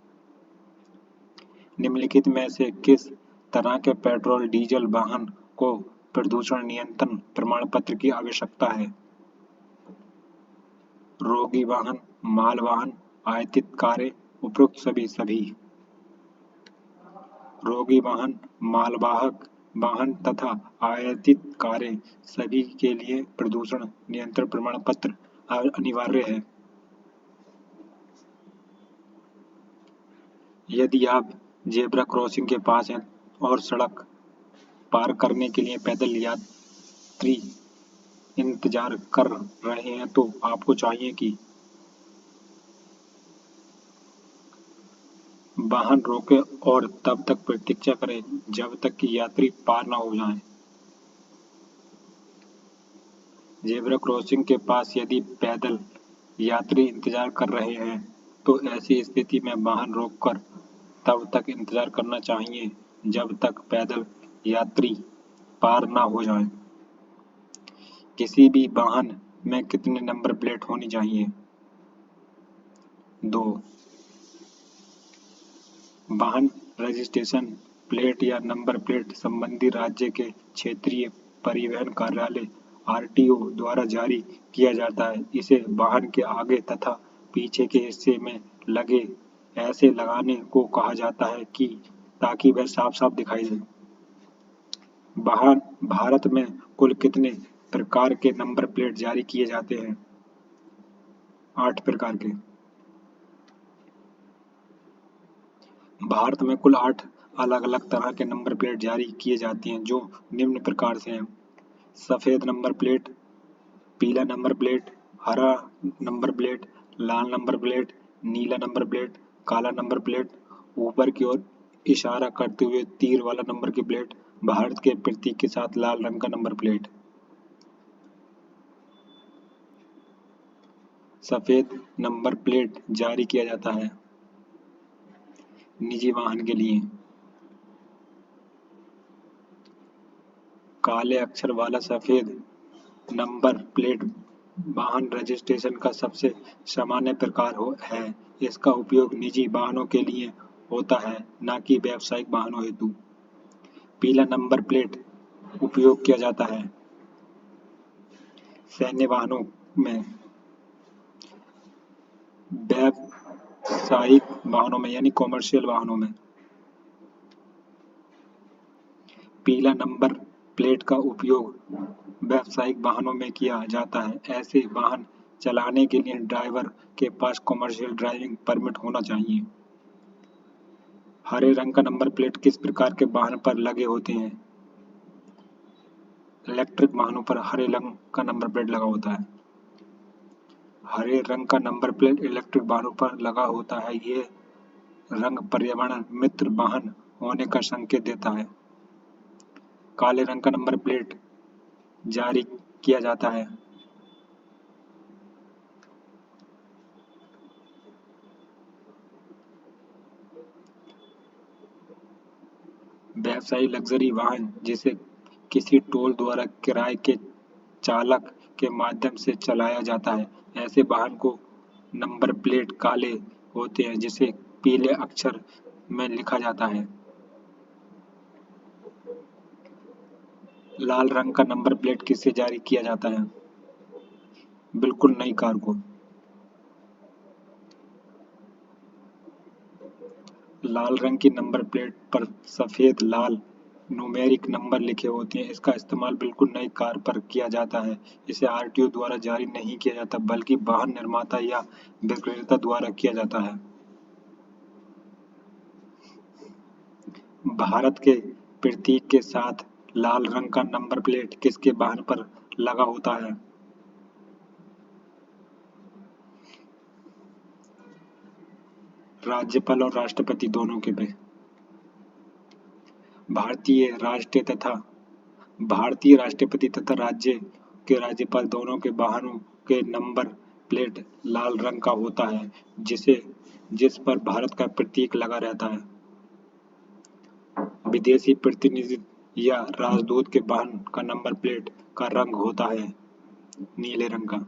निम्नलिखित में से किस तरह के पेट्रोल डीजल वाहन को प्रदूषण नियंत्रण प्रमाण पत्र की आवश्यकता है? रोगी वाहन, माल वाहन, आयातित कारें। उपरोक्त सभी रोगी वाहन, मालवाहक वाहन तथा आयातित कारें सभी के लिए प्रदूषण नियंत्रण प्रमाण पत्र अनिवार्य है। यदि आप जेब्रा क्रॉसिंग के पास हैं और सड़क पार करने के लिए पैदल यात्री इंतजार कर रहे हैं तो आपको चाहिए कि वाहन रोकें और तब तक प्रतीक्षा करें जब तक कि यात्री पार न हो जाएं। जेब्रा क्रॉसिंग के पास यदि पैदल यात्री इंतजार कर रहे हैं तो ऐसी स्थिति में वाहन रोककर तब तक इंतजार करना चाहिए जब तक पैदल यात्री पार न हो जाएं। किसी भी वाहन में कितनी नंबर प्लेट होनी चाहिए? 2। वाहन रजिस्ट्रेशन प्लेट या नंबर प्लेट संबंधी राज्य के क्षेत्रीय परिवहन कार्यालय आरटीओ द्वारा जारी किया जाता है। इसे वाहन के आगे तथा पीछे के हिस्से में लगे ऐसे लगाने को कहा जाता है कि ताकि वह साफ साफ दिखाई दे। भारत में कुल कितने प्रकार के नंबर प्लेट जारी किए जाते हैं? 8 प्रकार के। भारत में कुल 8 अलग अलग तरह के नंबर प्लेट जारी किए जाते हैं जो निम्न प्रकार से हैं। सफेद नंबर प्लेट, पीला नंबर प्लेट, हरा नंबर प्लेट, लाल नंबर प्लेट, नीला नंबर प्लेट, काला नंबर प्लेट। ऊपर की ओर इशारा करते हुए तीर वाला नंबर की प्लेट, भारत के प्रतीक के साथ लाल रंग का नंबर प्लेट। सफेद नंबर प्लेट जारी किया जाता है निजी वाहन के लिए। काले अक्षर वाला सफेद नंबर प्लेट वाहन रजिस्ट्रेशन का सबसे सामान्य प्रकार है। इसका उपयोग निजी वाहनों के लिए होता है, न कि व्यावसायिक वाहनों हेतु। पीला नंबर प्लेट उपयोग किया जाता है सैन्य वाहनों में, व्यावसायिक वाहनों में यानी कॉमर्शियल वाहनों में। पीला नंबर प्लेट का उपयोग व्यावसायिक वाहनों में किया जाता है। ऐसे वाहन चलाने के लिए ड्राइवर के पास कॉमर्शियल ड्राइविंग परमिट होना चाहिए। हरे रंग का नंबर प्लेट किस प्रकार के वाहन पर लगे होते हैं? इलेक्ट्रिक वाहनों पर हरे रंग का नंबर प्लेट लगा होता है। हरे रंग का नंबर प्लेट इलेक्ट्रिक वाहनों पर लगा होता है। ये रंग पर्यावरण मित्र वाहन होने का संकेत देता है। काले रंग का नंबर प्लेट जारी किया जाता है व्यवसायी लग्जरी वाहन जिसे किसी टोल द्वारा किराए के चालक के माध्यम से चलाया जाता है। ऐसे वाहन को नंबर प्लेट काले होते हैं जिसे पीले अक्षर में लिखा जाता है। लाल रंग का नंबर प्लेट किससे जारी किया जाता है? बिल्कुल नई कार को। लाल रंग की नंबर प्लेट पर सफेद लाल न्यूमेरिक नंबर लिखे होते हैं। इसका इस्तेमाल बिल्कुल नई कार पर किया जाता है। इसे आरटीओ द्वारा जारी नहीं किया जाता, बल्कि वाहन निर्माता या विक्रेता द्वारा किया जाता है। भारत के प्रतीक के साथ लाल रंग का नंबर प्लेट किसके वाहन पर लगा होता है? राज्यपाल और राष्ट्रपति दोनों के पे। भारतीय राष्ट्रपति तथा राज्य के राज्यपाल दोनों के वाहनों के नंबर प्लेट लाल रंग का होता है, जिस पर भारत का प्रतीक लगा रहता है। विदेशी प्रतिनिधि या राजदूत के वाहन का नंबर प्लेट का रंग होता है नीले रंग का।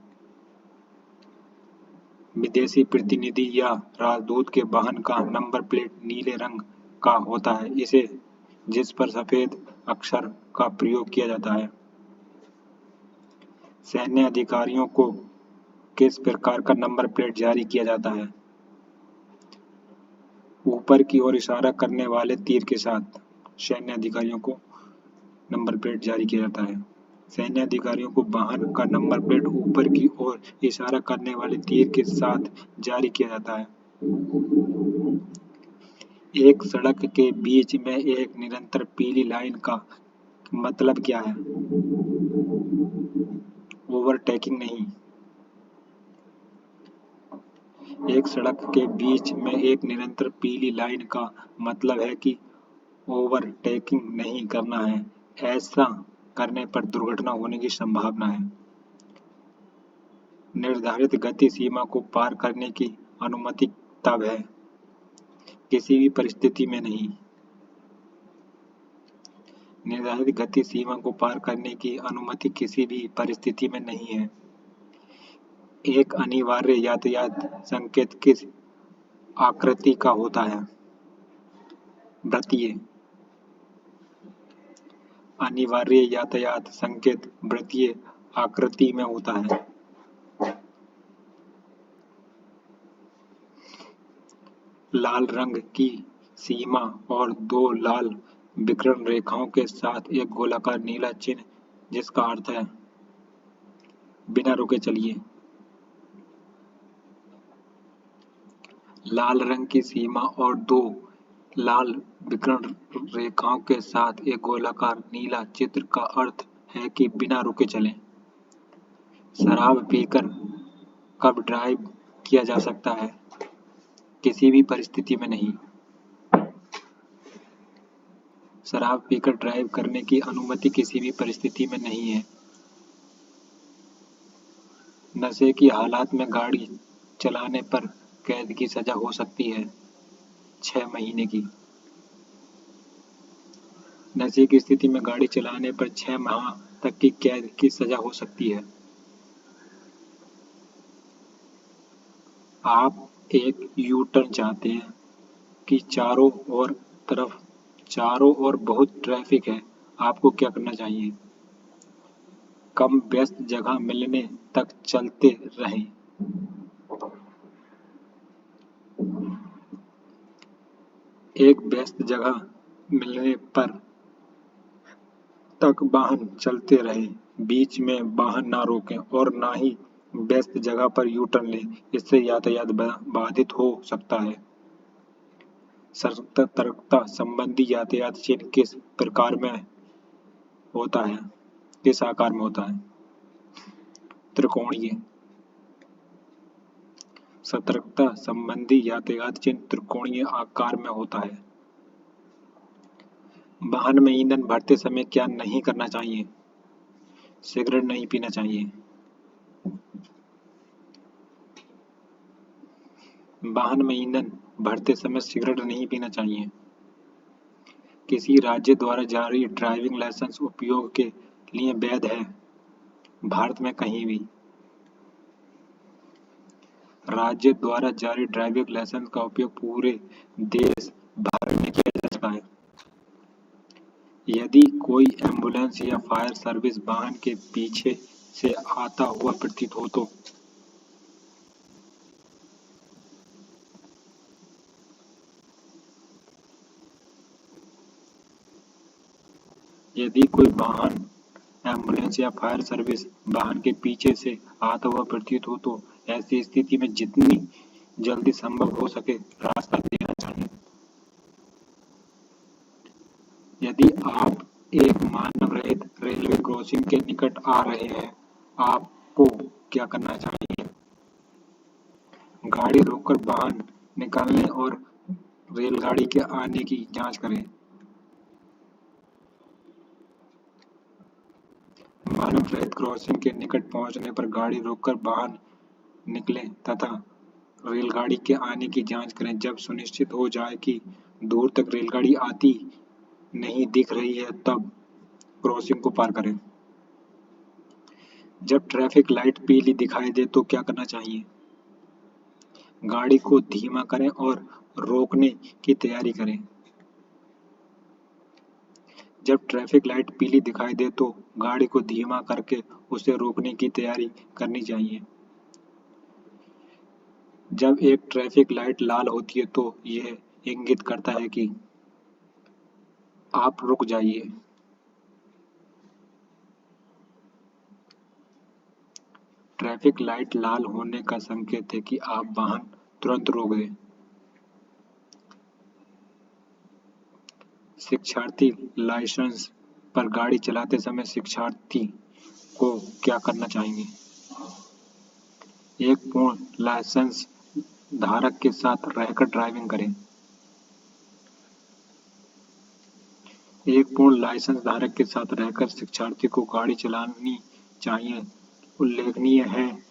विदेशी प्रतिनिधि या राजदूत के वाहन का नंबर प्लेट नीले रंग का होता है, जिस पर सफेद अक्षर का प्रयोग किया जाता है। सैन्य अधिकारियों को किस प्रकार का नंबर प्लेट जारी किया जाता है? ऊपर की ओर इशारा करने वाले तीर के साथ सैन्य अधिकारियों को नंबर प्लेट जारी किया जाता है। सैन्य अधिकारियों को वाहन का नंबर प्लेट ऊपर की ओर इशारा करने वाले तीर के साथ जारी किया जाता है। एक सड़क के बीच में एक निरंतर पीली लाइन का मतलब क्या है? ओवरटेकिंग नहीं। एक सड़क के बीच में एक निरंतर पीली लाइन का मतलब है कि ओवरटेकिंग नहीं करना है। ऐसा करने पर दुर्घटना होने की संभावना है। निर्धारित गति सीमा को पार करने की अनुमति तब है, किसी भी परिस्थिति में नहीं। निर्धारित गति सीमा को पार करने की अनुमति किसी भी परिस्थिति में नहीं है। एक अनिवार्य यातायात संकेत किस आकृति का होता है? वृत्तीय। अनिवार्य यातायात संकेत वृत्तीय आकृति में होता है। लाल रंग की सीमा और दो लाल विकर्ण रेखाओं के साथ एक गोलाकार नीला चिन्ह, जिसका अर्थ है बिना रुके चलिए। लाल रंग की सीमा और दो लाल विकर्ण रेखाओं के साथ एक गोलाकार नीला चित्र का अर्थ है कि बिना रुके चलें। शराब पीकर कब ड्राइव किया जा सकता है? किसी भी परिस्थिति में नहीं। शराब पीकर ड्राइव करने की अनुमति किसी भी परिस्थिति में नहीं है। नशे की हालत में गाड़ी चलाने पर कैद की सजा हो सकती है 6 महीने की। नशे की स्थिति में गाड़ी चलाने पर 6 माह तक की कैद की सजा हो सकती है। आप एक यू टर्न चाहते हैं कि चारों ओर बहुत ट्रैफिक है, आपको क्या करना चाहिए? कम व्यस्त जगह मिलने तक चलते रहें। एक व्यस्त जगह मिलने पर तक वाहन चलते रहें, बीच में वाहन ना रोकें और ना ही व्यस्त जगह पर यू टर्न लें, इससे यातायात बाधित हो सकता है। सतर्कता संबंधी यातायात चिन्ह किस आकार में होता है? त्रिकोणीय। सतर्कता संबंधी यातायात चिन्ह त्रिकोणीय आकार में होता है। वाहन में ईंधन भरते समय क्या नहीं करना चाहिए? सिगरेट नहीं पीना चाहिए। वाहन में ईंधन भरते समय सिगरेट नहीं पीना चाहिए। किसी राज्य द्वारा जारी ड्राइविंग लाइसेंस उपयोग के लिए वैध है? भारत में कहीं भी। राज्य द्वारा जारी ड्राइविंग लाइसेंस का उपयोग पूरे देश भर में किया जा सकता है। यदि कोई एम्बुलेंस या फायर सर्विस वाहन के पीछे से आता हुआ प्रतीत हो तो यदि कोई वाहन एम्बुलेंस या फायर सर्विस वाहन के पीछे से आता हुआ प्रतीत हो तो ऐसी स्थिति में जितनी जल्दी संभव हो सके रास्ता देना चाहिए। यदि आप एक मानव रहित रेलवे क्रॉसिंग के निकट आ रहे हैं, आपको क्या करना चाहिए? गाड़ी रोककर वाहन निकालने और रेलगाड़ी के आने की जांच करें। मानव रहित क्रॉसिंग के निकट पहुंचने पर गाड़ी रोककर बाहर निकलें तथा रेलगाड़ी के आने की जांच करें। जब सुनिश्चित हो जाए कि दूर तक रेलगाड़ी आती नहीं दिख रही है, तब क्रॉसिंग को पार करें। जब ट्रैफिक लाइट पीली दिखाई दे तो क्या करना चाहिए? गाड़ी को धीमा करें और रोकने की तैयारी करें। जब ट्रैफिक लाइट पीली दिखाई दे तो गाड़ी को धीमा करके उसे रोकने की तैयारी करनी चाहिए। जब एक ट्रैफिक लाइट लाल होती है तो यह इंगित करता है कि आप रुक जाइए। ट्रैफिक लाइट लाल होने का संकेत है कि आप वाहन तुरंत रोक दें। शिक्षार्थी लाइसेंस पर गाड़ी चलाते समय शिक्षार्थी को क्या करना चाहिए? एक पूर्ण लाइसेंस धारक के साथ रहकर ड्राइविंग करें। एक पूर्ण लाइसेंस धारक के साथ रहकर शिक्षार्थी को गाड़ी चलानी चाहिए। उल्लेखनीय है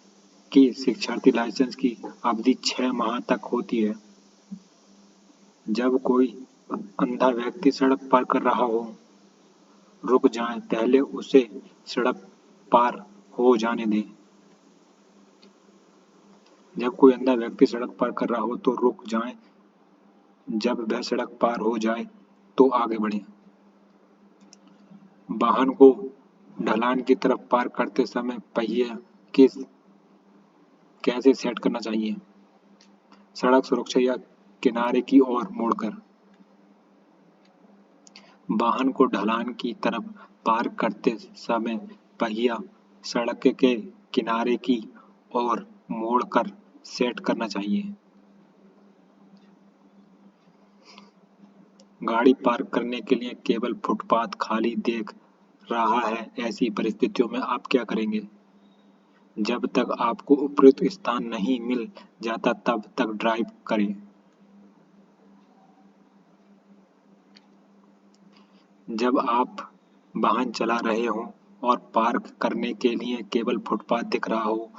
कि शिक्षार्थी लाइसेंस की अवधि 6 माह तक होती है। जब कोई अंधा व्यक्ति सड़क पार कर रहा हो, रुक जाएं, पहले उसे सड़क पार हो जाने दें। जब कोई अंधा व्यक्ति सड़क पार कर रहा हो तो रुक जाएं, जब वह सड़क पार हो जाए तो आगे बढ़ें। वाहन को ढलान की तरफ पार करते समय पहिए कैसे सेट करना चाहिए? सड़क सुरक्षा या किनारे की ओर मोड़कर। वाहन को ढलान की तरफ पार करते समय पहिया सड़क के किनारे की ओर मोड़कर सेट करना चाहिए। गाड़ी पार्क करने के लिए केवल फुटपाथ खाली देख रहा है, ऐसी परिस्थितियों में आप क्या करेंगे? जब तक आपको उपयुक्त स्थान नहीं मिल जाता तब तक ड्राइव करें। जब आप वाहन चला रहे हों और पार्क करने के लिए केवल फुटपाथ दिख रहा हो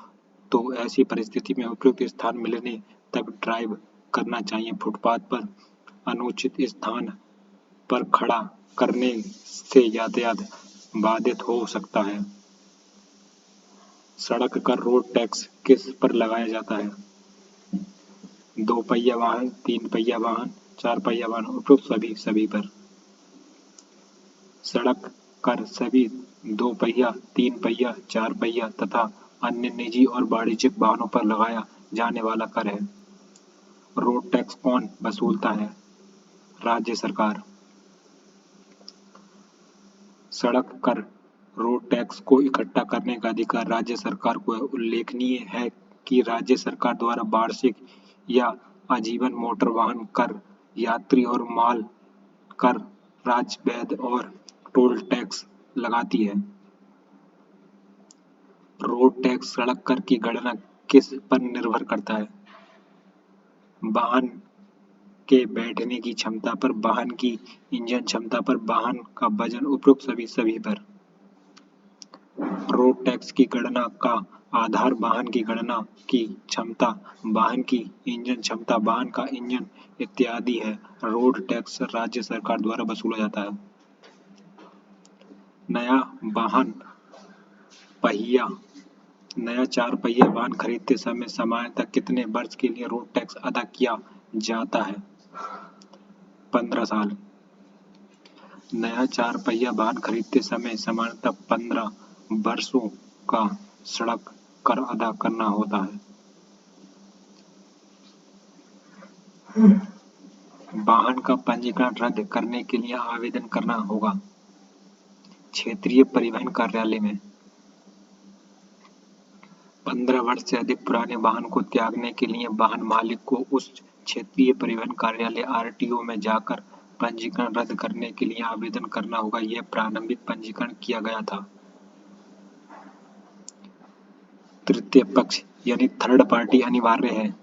तो ऐसी परिस्थिति में उपयुक्त स्थान मिलने तक ड्राइव करना चाहिए। फुटपाथ पर अनुचित स्थान पर खड़ा करने से यातायात बाधित हो सकता है। सड़क का रोड टैक्स किस पर लगाया जाता है? 2 पहिया वाहन, 3 पहिया वाहन, 4 पहिया वाहन, उपरोक्त सभी पर। सड़क कर सभी 2 पहिया, 3 पहिया, 4 पहिया तथा अन्य निजी और वाणिज्यिक वाहनों पर लगाया जाने वाला कर है। रोड टैक्स कौन वसूलता है? राज्य सरकार। सड़क कर रोड टैक्स को इकट्ठा करने का अधिकार राज्य सरकार को है। उल्लेखनीय है कि राज्य सरकार द्वारा वार्षिक या आजीवन मोटर वाहन कर, यात्री और माल कर, राजस्व और टोल टैक्स लगाती है। रोड टैक्स सड़क कर की गणना किस पर निर्भर करता है? वाहन के बैठने की क्षमता पर, वाहन की इंजन क्षमता पर, वाहन का वजन, उपरोक्त सभी पर। रोड टैक्स की गणना का आधार वाहन की गणना की क्षमता, वाहन की इंजन क्षमता, वाहन का इंजन इत्यादि है। रोड टैक्स राज्य सरकार द्वारा वसूला जाता है। नया नया 4 पहिया वाहन खरीदते समय सामान्यतः कितने वर्ष के लिए रोड टैक्स अदा किया जाता है? 15 साल। नया 4 पहिया वाहन खरीदते समय सामान्यतः 15 वर्षों का सड़क कर अदा करना होता है। वाहन का पंजीकरण रद्द करने के लिए आवेदन करना होगा क्षेत्रीय परिवहन कार्यालय में। 15 वर्ष से अधिक पुराने वाहन को त्यागने के लिए वाहन मालिक को उस क्षेत्रीय परिवहन कार्यालय आरटीओ में जाकर पंजीकरण रद्द करने के लिए आवेदन करना होगा। यह प्रारंभिक पंजीकरण किया गया था। तृतीय पक्ष यानी थर्ड पार्टी अनिवार्य है।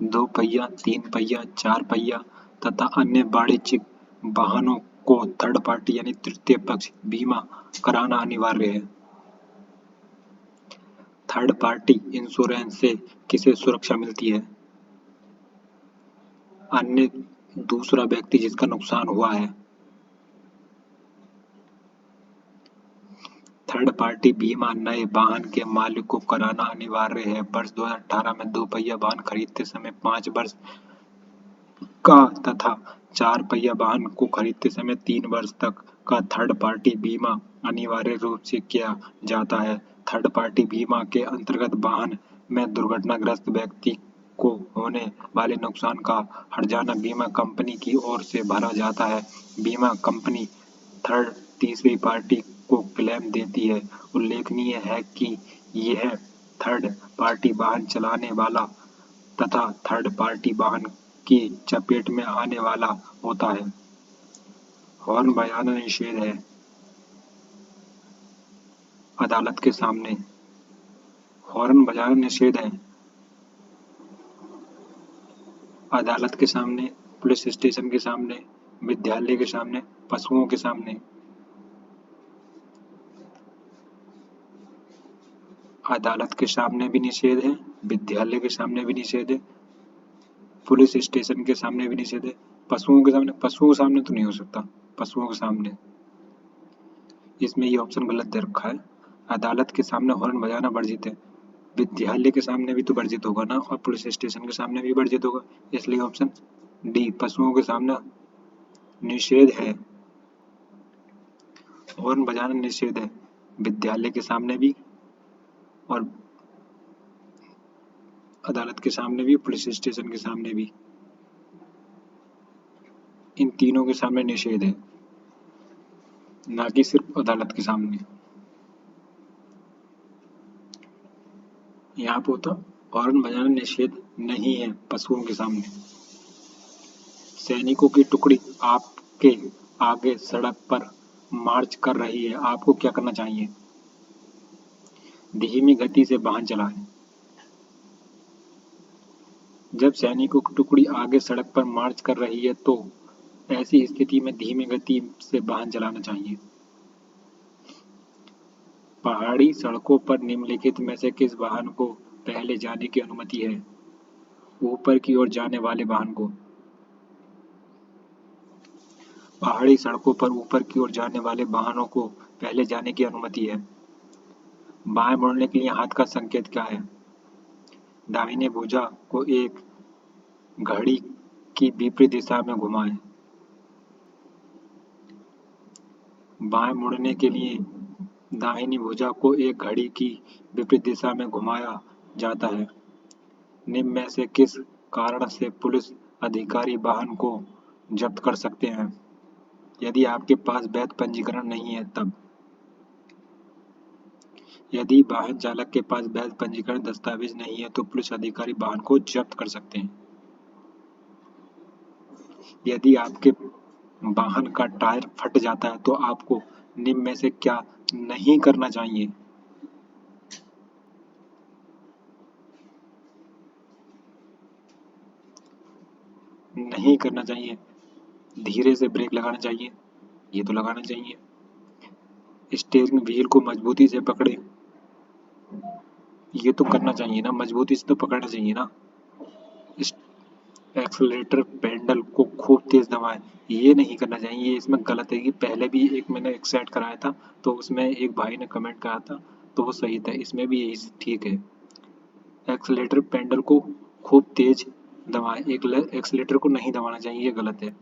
दो पहिया, 3 पहिया, 4 पहिया तथा अन्य वाणिज्यिक वाहनों को थर्ड पार्टी यानी तृतीय पक्ष बीमा कराना अनिवार्य है। थर्ड पार्टी इंश्योरेंस से किसे सुरक्षा मिलती है? अन्य दूसरा व्यक्ति जिसका नुकसान हुआ है। थर्ड पार्टी बीमा नए वाहन के मालिक को कराना अनिवार्य है। वर्ष 2018 में 2 पहिया वाहन खरीदते समय 5 वर्ष का तथा 4 पहिया वाहन को खरीदते समय 3 वर्ष तक का थर्ड पार्टी बीमा अनिवार्य रूप से किया जाता है। थर्ड पार्टी बीमा के अंतर्गत वाहन में दुर्घटनाग्रस्त व्यक्ति को होने वाले नुकसान का हर्जाना बीमा कंपनी की ओर से भरा जाता है। बीमा कंपनी तीसरी पार्टी को क्लेम देती है। उल्लेखनीय है कि यह थर्ड पार्टी वाहन चलाने वाला तथा थर्ड पार्टी वाहन की चपेट में आने वाला होता है। हॉर्न बजाना निषेध है। अदालत के सामने हॉर्न बजाना निषेध है। अदालत के सामने, पुलिस स्टेशन के सामने, विद्यालय के सामने, पशुओं के सामने। अदालत के सामने भी निषेध है, विद्यालय के सामने भी निषेध है, पुलिस स्टेशन के सामने भी निषेध है। पशुओं के सामने तो नहीं हो सकता। पशुओं के सामने, इसमें ये ऑप्शन गलत दे रखा है। अदालत के सामने हॉर्न बजाना वर्जित है। विद्यालय के सामने भी तो वर्जित होगा ना, और पुलिस स्टेशन के सामने भी वर्जित होगा, इसलिए ऑप्शन डी पशुओं के सामने निषेध है। हॉर्न बजाना निषेध है विद्यालय के सामने भी और अदालत के सामने भी, पुलिस स्टेशन के सामने भी। इन तीनों के सामने निषेध है, ना कि सिर्फ अदालत के सामने। यहाँ पे होता हॉर्न बजाना निषेध नहीं है पशुओं के सामने। सैनिकों की टुकड़ी आपके आगे सड़क पर मार्च कर रही है, आपको क्या करना चाहिए? धीमी गति से वाहन चलाएं। जब सैनिकों की टुकड़ी आगे सड़क पर मार्च कर रही है तो ऐसी स्थिति में धीमी गति से वाहन चलाना चाहिए। पहाड़ी सड़कों पर निम्नलिखित में से किस वाहन को पहले जाने की अनुमति है? ऊपर की ओर जाने वाले वाहन को। पहाड़ी सड़कों पर ऊपर की ओर जाने वाले वाहनों को पहले जाने की अनुमति है। बाएं मुड़ने के लिए हाथ का संकेत क्या है? दाहिने भुजा को एक घड़ी की विपरीत दिशा में घुमाएं। बाएं मुड़ने के लिए दाहिनी भुजा को एक घड़ी की विपरीत दिशा में घुमाया जाता है। निम्न में से किस कारण से पुलिस अधिकारी वाहन को जब्त कर सकते हैं? यदि आपके पास वैध पंजीकरण नहीं है तब। यदि वाहन चालक के पास वैध पंजीकरण दस्तावेज नहीं है तो पुलिस अधिकारी वाहन को जब्त कर सकते हैं। यदि आपके वाहन का टायर फट जाता है तो आपको निम्न में से क्या नहीं करना चाहिए? नहीं करना चाहिए। धीरे से ब्रेक लगाना चाहिए, ये तो लगाना चाहिए। स्टीयरिंग व्हील को मजबूती से पकड़े, ये तो करना चाहिए ना, मजबूती से तो पकड़ना चाहिए ना। एक्सेलरेटर पेडल को खूब तेज दबाएं, ये नहीं करना चाहिए। ये इसमें गलत है। कि पहले भी एक मैंने एक सेट कराया था तो उसमें एक भाई ने कमेंट करा था तो वो सही था, इसमें भी यही ठीक है। एक्सेलरेटर पेडल को खूब तेज दबाएं, एक्सेलरेटर को नहीं दबाना चाहिए, ये गलत है।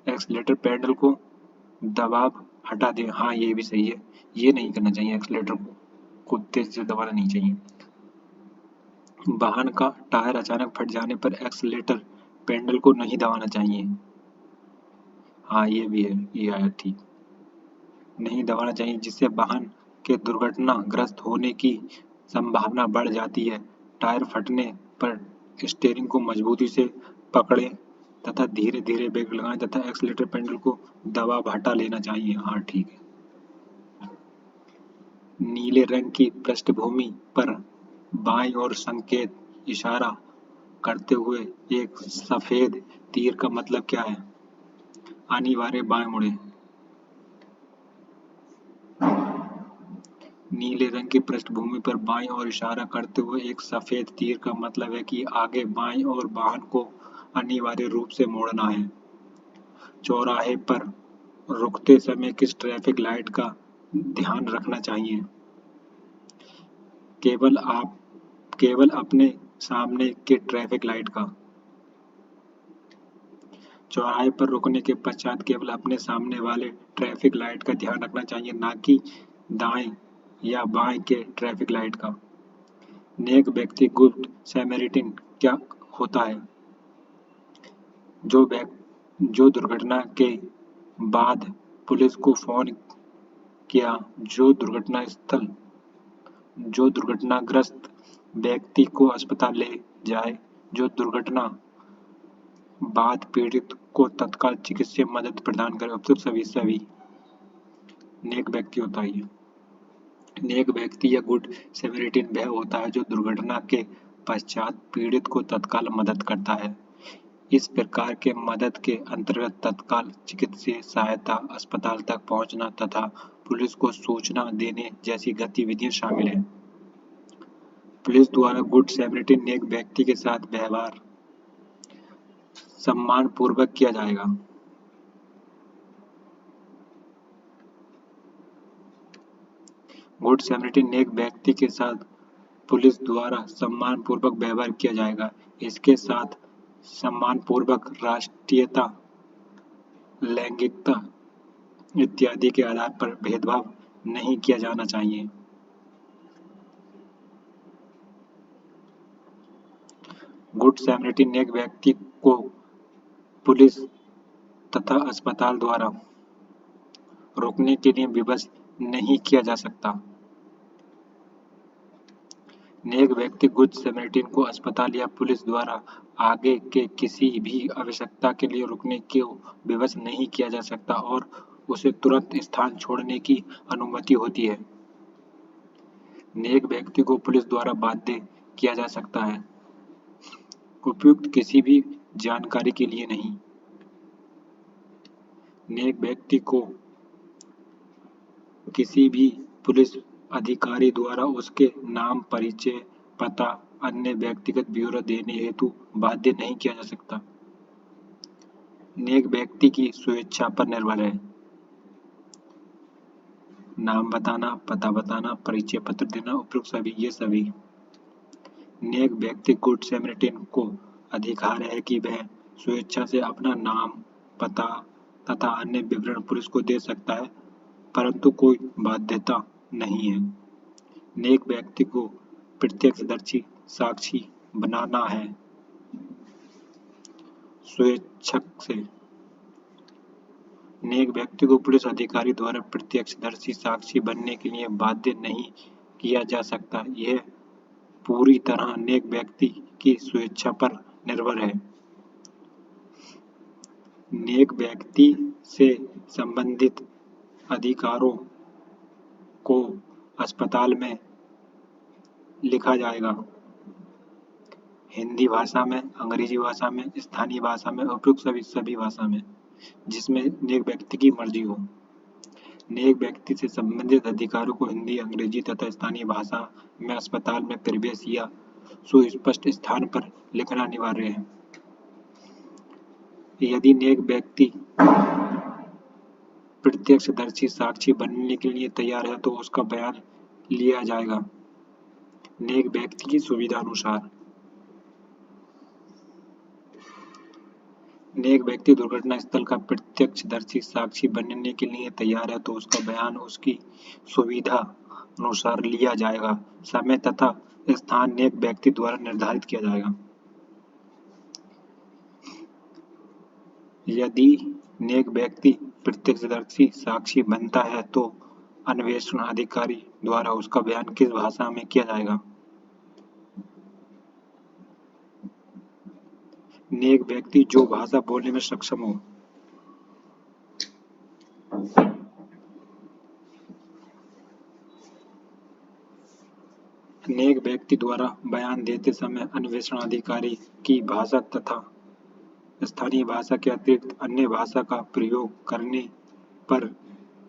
एक्सेलरेटर पेडल को दबाव हटा दें, हाँ ये भी सही है। ये नहीं करना चाहिए, एक्सेलरेटर को खूब तेज से दबाना नहीं चाहिए। वाहन का टायर अचानक फट जाने पर एक्सेलरेटर पेडल को नहीं दबाना चाहिए, हाँ ये भी है, ये आया ठीक। नहीं दबाना चाहिए जिससे वाहन के दुर्घटनाग्रस्त होने की संभावना बढ़ जाती है। टायर फटने पर स्टीयरिंग को मजबूती से पकड़ें तथा धीरे धीरे ब्रेक लगाएं तथा एक्सेलरेटर पेडल को दबाव हटा लेना चाहिए, हाँ ठीक है। नीले रंग की पृष्ठभूमि पर बाईं ओर संकेत इशारा करते हुए एक सफेद तीर का मतलब क्या है? अनिवार्य बाएं मुड़ें। नीले रंग की पृष्ठभूमि पर बाईं ओर इशारा करते हुए एक सफेद तीर का मतलब है कि आगे बाईं ओर वाहन को अनिवार्य रूप से मोड़ना है। चौराहे पर रुकते समय किस ट्रैफिक लाइट का ध्यान रखना चाहिए? केवल अपने सामने के ट्रैफिक लाइट का। चौराहे पर रुकने के पश्चात केवल अपने सामने वाले ट्रैफिक लाइट का ध्यान रखना चाहिए, ना कि दाएं या बाएं के ट्रैफिक लाइट का। नेक व्यक्ति गुड सैमरिटन क्या होता है? जो दुर्घटना के बाद पुलिस को फोन किया, जो दुर्घटनाग्रस्त व्यक्ति को अस्पताल ले जाए, जो दुर्घटना बाद पीड़ित को तत्काल चिकित्सीय मदद प्रदान करे। अब तो सभी नेक व्यक्ति होता है। नेक व्यक्ति या गुड सैमरिटन वह होता है जो दुर्घटना के पश्चात पीड़ित को तत्काल मदद करता है। इस प्रकार के मदद के अंतर्गत तत्काल चिकित्सीय सहायता, अस्पताल तक पहुंचना तथा पुलिस को सूचना देने जैसी गतिविधियां शामिल हैं। पुलिस द्वारा गुड सैमरिटन नेक व्यक्ति के साथ व्यवहार सम्मानपूर्वक किया जाएगा। गुड सैमरिटन नेक व्यक्ति के साथ पुलिस द्वारा सम्मानपूर्वक व्यवहार किया जाएगा। इसके साथ सम्मानपूर्वक राष्ट्रीयता, लैंगिकता इत्यादि के आधार पर भेदभाव नहीं किया जाना चाहिए। गुड सैमरिटन नेक व्यक्ति को पुलिस तथा अस्पताल द्वारा रोकने के लिए विवश नहीं किया जा सकता। नेक व्यक्ति गुड सैमरिटन को अस्पताल या पुलिस द्वारा आगे के किसी भी आवश्यकता के लिए रुकने को विवश नहीं किया जा सकता और उसे तुरंत स्थान छोड़ने की अनुमति होती है। नेक व्यक्ति को पुलिस द्वारा बाध्य किया जा सकता है। उपयुक्त किसी भी जानकारी के लिए नहीं। नेक व्यक्ति को किसी भी पुलिस अधिकारी द्वारा उसके नाम, परिचय, पता, अन्य व्यक्तिगत ब्यौरा देने हेतु बाध्य नहीं किया जा सकता। नेक व्यक्ति की स्वेच्छा पर निर्भर है। नाम बताना, पता बताना, परिचय पत्र देना, उपयुक्त सभी, ये सभी। नेक व्यक्ति गुड सैमरिटन को अधिकार है कि वह स्वेच्छा से अपना नाम, पता तथा अन्य विवरण पुलिस को दे सकता है, परंतु कोई बाध्यता नहीं है। नेक व्यक्ति को प्रत्यक्षदर्शी साक्षी बनाना है स्वेच्छा से। नेक व्यक्ति को पुलिस अधिकारी द्वारा प्रत्यक्षदर्शी साक्षी बनने के लिए बाध्य नहीं किया जा सकता। यह पूरी तरह नेक व्यक्ति की स्वेच्छा पर निर्भर है। नेक व्यक्ति से संबंधित अधिकारों को अस्पताल में लिखा जाएगा। हिंदी भाषा में, अंग्रेजी भाषा में, स्थानीय भाषा में, उपयुक्त सभी भाषा में, जिसमें नेक व्यक्ति की मर्जी हो। नेक व्यक्ति से संबंधित अधिकारों को हिंदी, अंग्रेजी तथा स्थानीय भाषा में अस्पताल में प्रवेश या सुस्पष्ट स्थान पर लिखना अनिवार्य है। यदि नेक व्यक्ति प्रत्यक्षदर्शी साक्षी बनने के लिए तैयार है तो उसका बयान लिया जाएगा नेक व्यक्ति की सुविधा अनुसार। नेक व्यक्ति दुर्घटना स्थल का प्रत्यक्षदर्शी साक्षी बनने के लिए तैयार है तो उसका बयान उसकी सुविधा अनुसार लिया जाएगा। समय तथा स्थान नेक व्यक्ति द्वारा निर्धारित किया जाएगा। यदि नेक व्यक्ति प्रत्यक्षदर्शी साक्षी बनता है तो अन्वेषण अधिकारी द्वारा उसका बयान किस भाषा में किया जाएगा। नेक व्यक्ति जो भाषा बोलने में सक्षम हो। नेक व्यक्ति द्वारा बयान देते समय अन्वेषण अधिकारी की भाषा तथा स्थानीय भाषा के अतिरिक्त अन्य भाषा का प्रयोग करने पर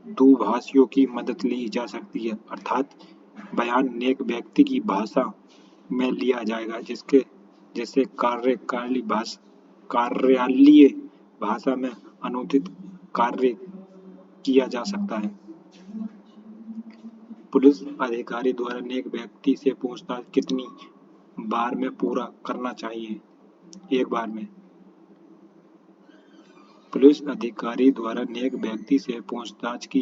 दुभाषियों की मदद ली जा सकती है, अर्थात बयान नेक व्यक्ति की भाषा में लिया जाएगा जिससे कार्यालयीय भाषा में अनुदित कार्य किया जा सकता है। पुलिस अधिकारी द्वारा नेक व्यक्ति से पूछताछ कितनी बार में पूरा करना चाहिए। एक बार में। पुलिस अधिकारी द्वारा नेक व्यक्ति से पूछताछ की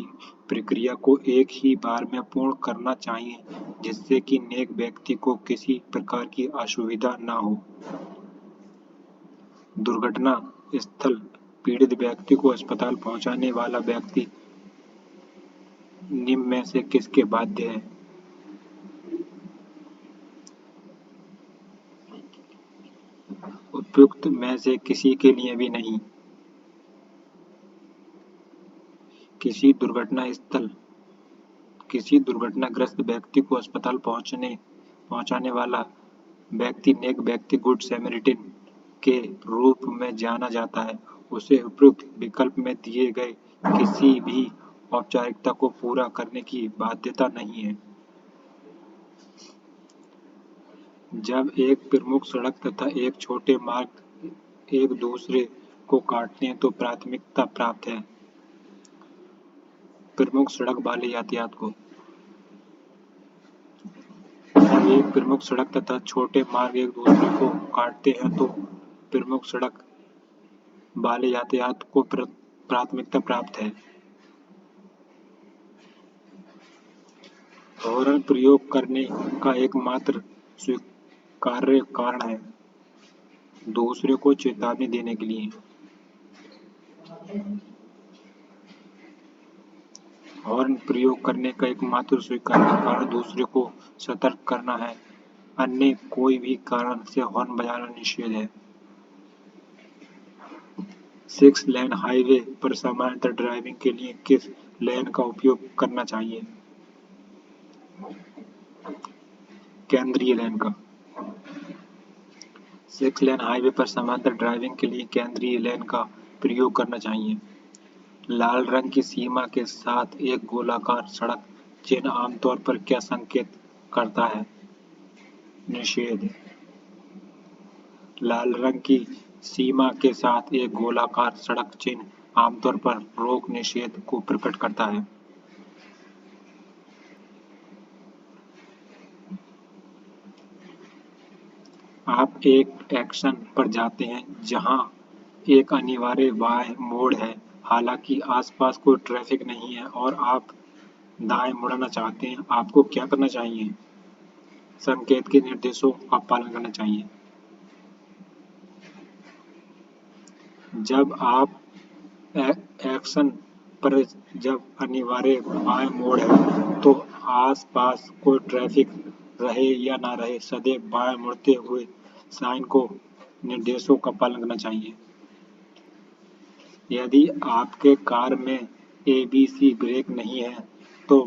प्रक्रिया को एक ही बार में पूर्ण करना चाहिए जिससे कि नेक व्यक्ति को किसी प्रकार की असुविधा न हो। दुर्घटना स्थल पीड़ित व्यक्ति को अस्पताल पहुंचाने वाला व्यक्ति निम्न में से किसके बाध्य है। उपयुक्त में से किसी के लिए भी नहीं। किसी दुर्घटनाग्रस्त व्यक्ति को अस्पताल पहुंचाने वाला व्यक्ति नेक व्यक्ति गुड सैमरिटन के रूप में जाना जाता है। उसे उपयुक्त विकल्प में दिए गए किसी भी औपचारिकता को पूरा करने की बाध्यता नहीं है। जब एक प्रमुख सड़क तथा एक छोटे मार्ग एक दूसरे को काटते हैं तो प्राथमिकता प्राप्त है प्रमुख सड़क वाले यातायात को। जब एक प्रमुख सड़क तथा छोटे मार्ग एक दूसरे को काटते हैं तो प्रमुख सड़क वाले यातायात को प्राथमिकता प्राप्त है। हॉर्न प्रयोग करने का एकमात्र स्वीकार्य कारण है दूसरे को चेतावनी देने के लिए। हॉर्न प्रयोग करने का एकमात्र स्वीकार्य कारण दूसरे को सतर्क करना है, अन्य कोई भी कारण से हॉर्न बजाना निषेध है। 6 लेन हाईवे पर सामान्यतः ड्राइविंग के लिए किस लेन का उपयोग करना चाहिए। केंद्रीय लेन का। 6 लेन हाईवे पर समांतर ड्राइविंग के लिए केंद्रीय लेन का प्रयोग करना चाहिए। लाल रंग की सीमा के साथ एक गोलाकार सड़क चिन्ह आमतौर पर क्या संकेत करता है? निषेध। लाल रंग की सीमा के साथ एक गोलाकार सड़क चिन्ह आमतौर पर रोक निषेध को प्रकट करता है। आप एक एक्शन पर जाते हैं जहां एक अनिवार्य बाएं मोड़ है, हालांकि आसपास कोई ट्रैफिक नहीं है और आप दाएं मुड़ना चाहते हैं। आपको क्या करना चाहिए? संकेत के निर्देशों का पालन करना चाहिए। जब आप एक्शन पर जब अनिवार्य बाएं मोड़ है तो आसपास कोई ट्रैफिक रहे या ना रहे, सदैव बाएं मुड़ते हुए साइन को निर्देशों का पालन करना चाहिए। यदि आपके कार में एबीसी ब्रेक नहीं है तो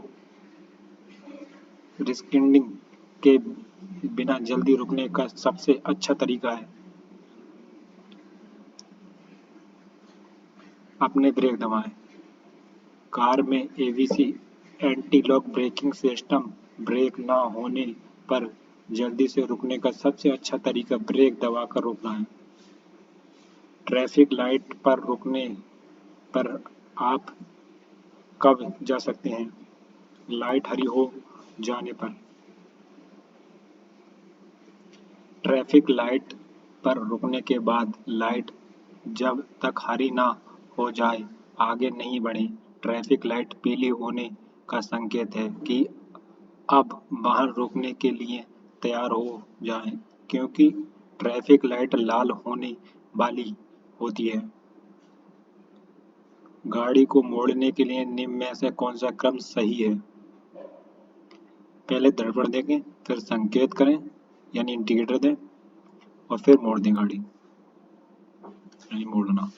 रिस्किंडिंग के बिना जल्दी रुकने का सबसे अच्छा तरीका है अपने ब्रेक दबाएं। कार में ABS anti lock braking system brake ना होने पर जल्दी से रुकने का सबसे अच्छा तरीका ब्रेक दबाकर रोकना है। ट्रैफिक लाइट पर रुकने पर आप कब जा सकते हैं? लाइट हरी हो जाने पर। ट्रैफिक लाइट पर रुकने के बाद लाइट जब तक हरी ना हो जाए आगे नहीं बढ़ें। ट्रैफिक लाइट पीली होने का संकेत है कि अब वाहन रोकने के लिए तैयार हो जाएं, क्योंकि ट्रैफिक लाइट लाल होने वाली होती है। गाड़ी को मोड़ने के लिए निम्न में से कौन सा क्रम सही है? पहले दर्पण देखें, फिर संकेत करें यानी इंडिकेटर दें और फिर मोड़ दें गाड़ी यानी मोड़ना।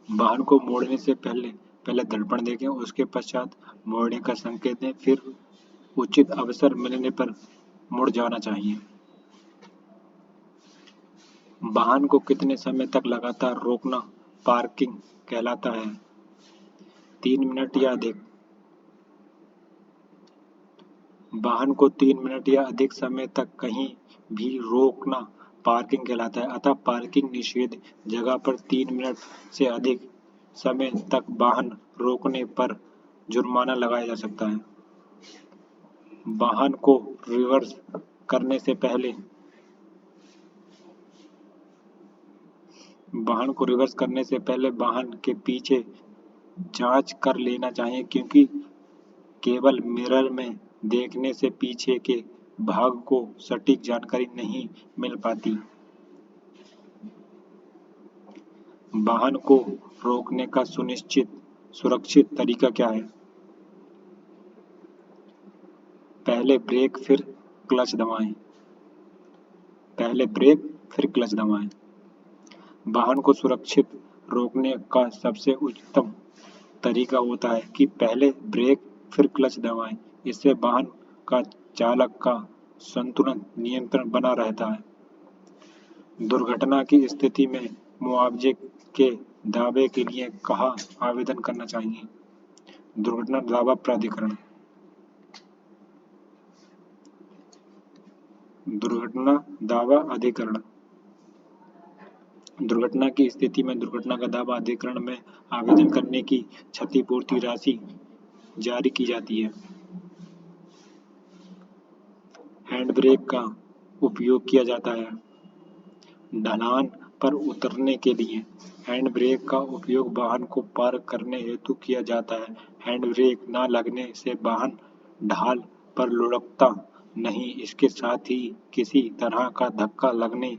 वाहन को मोड़ने से पहले दर्पण देखें, उसके पश्चात मोड़ने का संकेत दें, फिर उचित अवसर मिलने पर मुड़ जाना चाहिए। वाहन को कितने समय तक लगातार रोकना पार्किंग कहलाता है? 3 मिनट या अधिक। वाहन को 3 मिनट या अधिक समय तक कहीं भी रोकना पार्किंग कहलाता है, अतः पार्किंग निषेध जगह पर 3 मिनट से अधिक समय तक वाहन रोकने पर जुर्माना लगाया जा सकता है। वाहन को रिवर्स करने से पहले वाहन के पीछे जांच कर लेना चाहिए, क्योंकि केवल मिरर में देखने से पीछे के भाग को सटीक जानकारी नहीं मिल पाती। वाहन को रोकने का सुरक्षित तरीका क्या है? पहले ब्रेक फिर क्लच दबाएं। पहले ब्रेक फिर क्लच दबाएं। वाहन को सुरक्षित रोकने का सबसे उत्तम तरीका होता है कि पहले ब्रेक फिर क्लच दबाएं। इससे वाहन का चालक का संतुलन नियंत्रण बना रहता है। दुर्घटना की स्थिति में मुआवजे के दावे के लिए कहाँ आवेदन करना चाहिए? दुर्घटना दावा प्राधिकरण। दुर्घटना दावा अधिकरण। दुर्घटना की स्थिति में दुर्घटना का दावा अधिकरण में आवेदन करने की क्षतिपूर्ति राशि जारी की जाती है। हैंड ब्रेक का उपयोग किया जाता है। ढलान पर उतरने के लिए हैंड ब्रेक का उपयोग वाहन को पार करने हेतु किया जाता है। हैंड ब्रेक न लगने से वाहन ढाल पर लुढ़कता नहीं, इसके साथ ही किसी तरह का धक्का लगने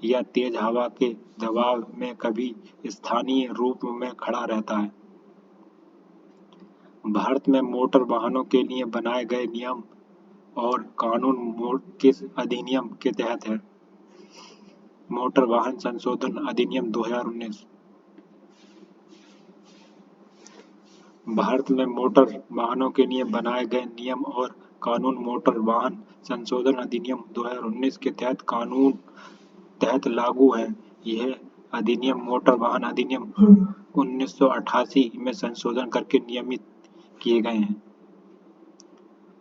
या तेज हवा के दबाव में कभी स्थानीय रूप में खड़ा रहता है। भारत में मोटर वाहनों के लिए बनाए गए नियम और कानून किस अधिनियम के तहत है? मोटर वाहन संशोधन अधिनियम 2019। भारत में मोटर वाहनों के लिए बनाए गए नियम और कानून मोटर वाहन संशोधन अधिनियम 2019 के तहत कानून तहत लागू है। यह अधिनियम मोटर वाहन अधिनियम 1988 में संशोधन करके नियमित किए गए हैं।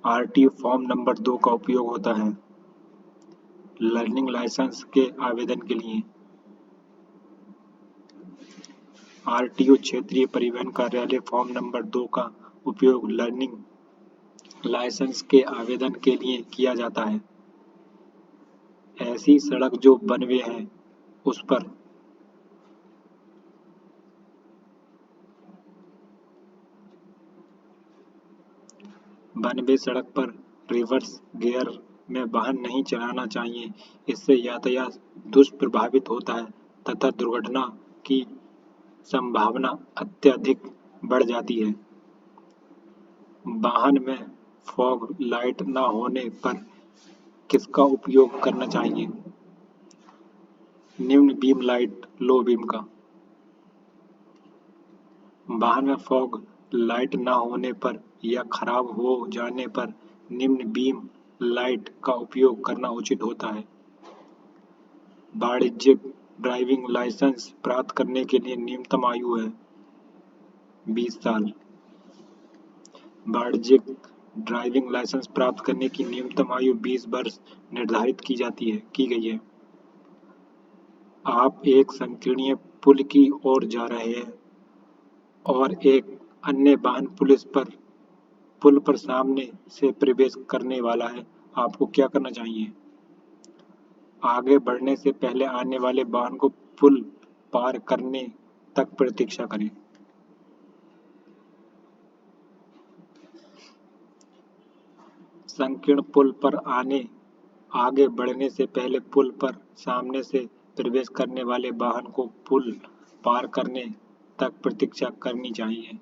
आरटीओ फॉर्म नंबर 2 का उपयोग होता है लर्निंग लाइसेंस के आवेदन के लिए। आरटीओ क्षेत्रीय परिवहन कार्यालय फॉर्म नंबर 2 का उपयोग लर्निंग लाइसेंस के आवेदन के लिए किया जाता है। ऐसी सड़क जो बनवे है उस पर बनवे सड़क पर रिवर्स गियर में वाहन नहीं चलाना चाहिए। इससे यातायात दुष्प्रभावित होता है तथा दुर्घटना की संभावना अत्यधिक बढ़ जाती है। वाहन में फॉग लाइट न होने पर किसका उपयोग करना चाहिए? निम्न बीम लाइट लो बीम का। वाहन में फॉग लाइट न होने पर या खराब हो जाने पर निम्न बीम लाइट का उपयोग करना उचित होता है। वाणिज्यिक ड्राइविंग लाइसेंस प्राप्त करने के लिए न्यूनतम आयु है 20 साल। वाणिज्यिक ड्राइविंग लाइसेंस प्राप्त करने की न्यूनतम आयु 20 वर्ष निर्धारित की गई है। आप एक संकीर्णीय पुल की ओर जा रहे हैं और एक अन्य वाहन पुल पर सामने से प्रवेश करने वाला है। आपको क्या करना चाहिए? आगे बढ़ने से पहले आने वाले वाहन को पुल पार करने तक प्रतीक्षा करें। संकीर्ण पुल पर आगे बढ़ने से पहले पुल पर सामने से प्रवेश करने वाले वाहन को पुल पार करने तक प्रतीक्षा करनी चाहिए।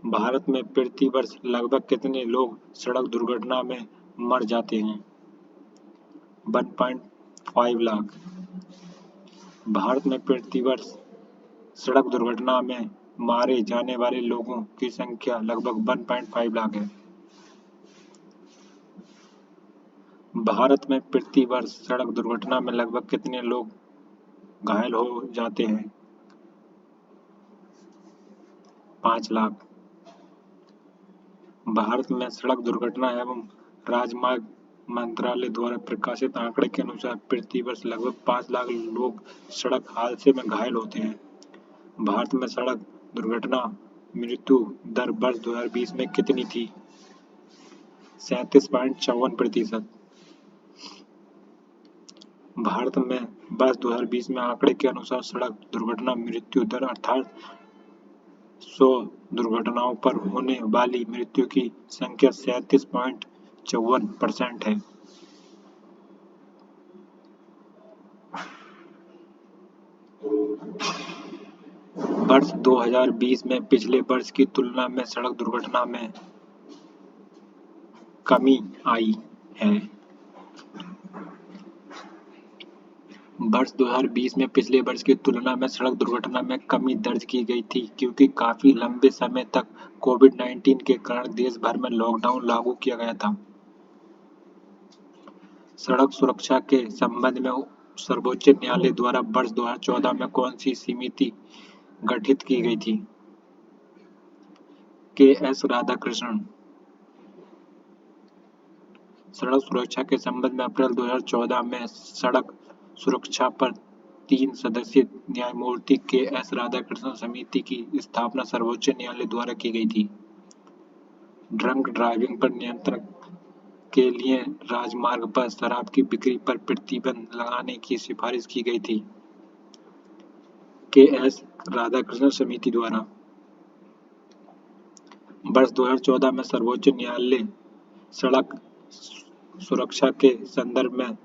भारत में प्रति वर्ष लगभग कितने लोग सड़क दुर्घटना में मर जाते हैं? 1.5 लाख। भारत में प्रति वर्ष सड़क दुर्घटना में मारे जाने वाले लोगों की संख्या लगभग 1.5 लाख है। भारत में प्रति वर्ष सड़क दुर्घटना में लगभग कितने लोग घायल हो जाते हैं? 5 लाख। भारत में सड़क दुर्घटना एवं राजमार्ग मंत्रालय द्वारा प्रकाशित आंकड़े के अनुसार प्रति वर्ष लगभग 5 लाख लोग सड़क हादसे में घायल होते हैं। भारत में सड़क दुर्घटना मृत्यु दर वर्ष 2020 में कितनी थी? 37.54%। भारत में वर्ष 2020 में आंकड़े के अनुसार सड़क दुर्घटना मृत्यु दर अर्थात 100 दुर्घटनाओं पर होने वाली मृत्यु की संख्या 37.54% है। वर्ष 2020 में पिछले वर्ष की तुलना में सड़क दुर्घटना में कमी आई है। वर्ष 2020 में पिछले वर्ष की तुलना में सड़क दुर्घटना में कमी दर्ज की गई थी क्योंकि काफी लंबे समय तक कोविड-19 के कारण देश भर में लॉकडाउन लागू किया गया था। सड़क सुरक्षा के संबंध में सर्वोच्च न्यायालय द्वारा वर्ष 2014 में कौन सी समिति गठित की गई थी? के.एस. राधाकृष्णन। सड़क सुरक्षा के संबंध में अप्रैल 2014 में सड़क सुरक्षा पर 3 सदस्यीय न्यायमूर्ति के.एस. राधाकृष्णन समिति की स्थापना सर्वोच्च न्यायालय द्वारा की गई थी। ड्रंक ड्राइविंग पर नियंत्रण के लिए राजमार्ग पर शराब की बिक्री पर प्रतिबंध लगाने की सिफारिश की गई थी। के.एस. राधाकृष्णन समिति द्वारा। वर्ष 2014 में सर्वोच्च न्यायालय सड़क सुरक्षा के संदर्भ में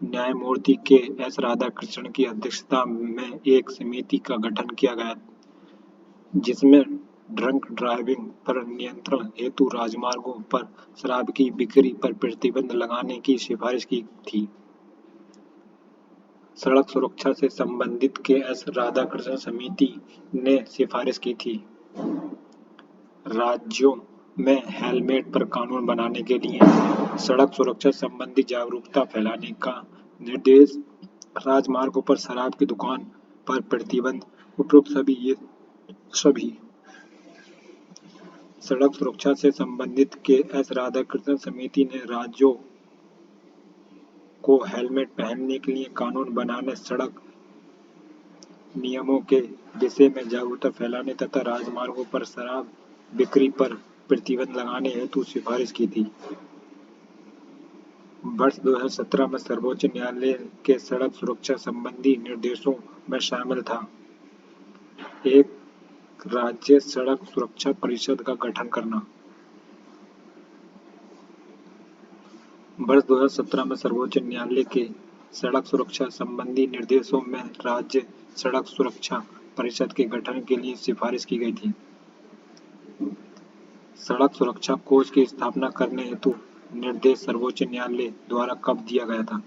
न्यायमूर्ति के.एस. राधाकृष्णन की अध्यक्षता में एक समिति का गठन किया गया जिसमें ड्रंक ड्राइविंग पर नियंत्रण हेतु राजमार्गों पर शराब की बिक्री पर प्रतिबंध लगाने की सिफारिश की थी। सड़क सुरक्षा से संबंधित के.एस. राधाकृष्णन समिति ने सिफारिश की थी। राज्यों में हेलमेट पर कानून बनाने के लिए सड़क सुरक्षा संबंधी जागरूकता फैलाने का निर्देश राजमार्गों पर शराब की दुकान पर प्रतिबंध। उपरोक्त सभी सड़क सुरक्षा से संबंधित के एस राधाकृष्णन समिति ने राज्यों को हेलमेट पहनने के लिए कानून बनाने, सड़क नियमों के विषय में जागरूकता फैलाने तथा राजमार्गों पर शराब बिक्री पर प्रतिबंध लगाने हेतु सिफारिश की थी। वर्ष 2017 में सर्वोच्च न्यायालय के सड़क सुरक्षा संबंधी निर्देशों में शामिल था एक राज्य सड़क सुरक्षा परिषद का गठन करना। वर्ष 2017 में सर्वोच्च न्यायालय के सड़क सुरक्षा संबंधी निर्देशों में राज्य सड़क सुरक्षा परिषद के गठन के लिए सिफारिश की गई थी। सड़क सुरक्षा कोष की स्थापना करने हेतु निर्देश सर्वोच्च न्यायालय द्वारा कब दिया गया था?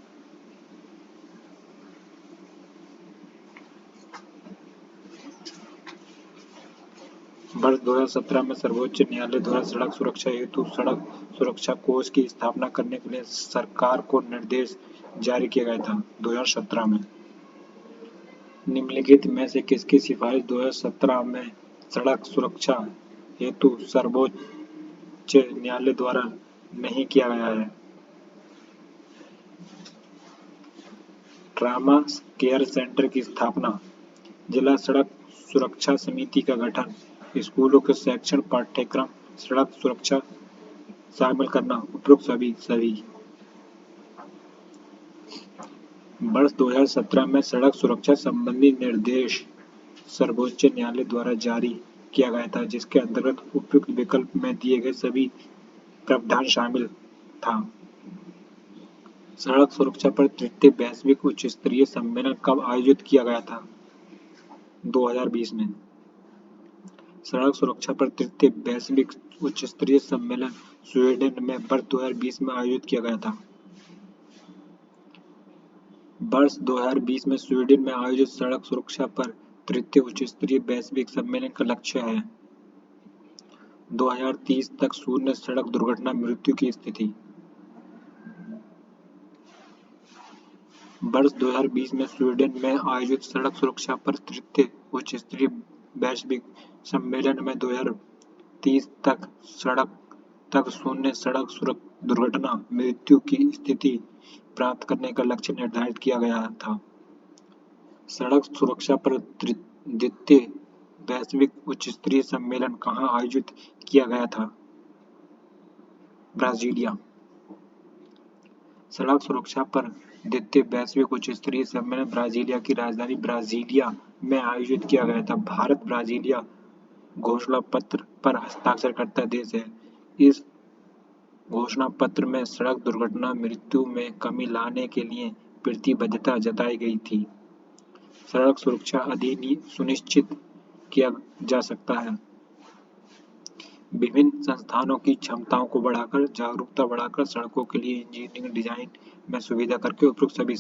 वर्ष 2017 में सर्वोच्च न्यायालय द्वारा सड़क सुरक्षा हेतु सड़क सुरक्षा कोष की स्थापना करने के लिए सरकार को निर्देश जारी किया गया था। 2017 में निम्नलिखित में से किसकी सिफारिश 2017 में सड़क सुरक्षा हेतु सर्वोच्च न्यायालय द्वारा नहीं किया गया है? ट्रामा केयर सेंटर की स्थापना, जिला सड़क सुरक्षा समिति का गठन, स्कूलों के शैक्षणिक पाठ्यक्रम सड़क सुरक्षा शामिल करना। उपरोक्त सभी वर्ष 2017 में सड़क सुरक्षा संबंधी निर्देश सर्वोच्च न्यायालय द्वारा जारी किया गया था, जिसके अंतर्गत उपयुक्त विकल्प में दिए गए सभी प्रावधान शामिल था। सड़क सुरक्षा पर तृतीय वैश्विक उच्च स्तरीय सम्मेलन कब आयोजित किया गया था? 2020 में। सड़क सुरक्षा पर तृतीय वैश्विक उच्च स्तरीय सम्मेलन स्वीडन में वर्ष 2020 में आयोजित किया गया था। वर्ष 2020 में स्वीडन में आयोजित सड़क सुरक्षा पर तृतीय उच्च स्तरीय वैश्विक सम्मेलन का लक्ष्य है 2030 तक शून्य सड़क दुर्घटना मृत्यु की स्थिति। वर्ष 2020 में स्वीडन में आयोजित सड़क सुरक्षा पर तृतीय उच्च स्तरीय वैश्विक सम्मेलन में 2030 तक शून्य सड़क दुर्घटना मृत्यु की स्थिति प्राप्त करने का लक्ष्य निर्धारित किया गया था। सड़क सुरक्षा पर द्वितीय वैश्विक उच्च स्तरीय सम्मेलन कहाँ आयोजित किया गया था? ब्राजीलिया। सड़क सुरक्षा पर द्वितीय वैश्विक उच्च स्तरीय सम्मेलन ब्राजीलिया की राजधानी ब्राजीलिया में आयोजित किया गया था। भारत ब्राजीलिया घोषणा पत्र पर हस्ताक्षर करता देश है। इस घोषणा पत्र में सड़क दुर्घटना मृत्यु में कमी लाने के लिए प्रतिबद्धता जताई गई थी। सड़क सुरक्षा अधिनियम सुनिश्चित किया जा सकता है विभिन्न संस्थानों की क्षमताओं को बढ़ाकर, जागरूकता बढ़ाकर, सड़कों के लिए इंजीनियरिंग डिजाइन में सुविधा करके। उपरोक्त सभी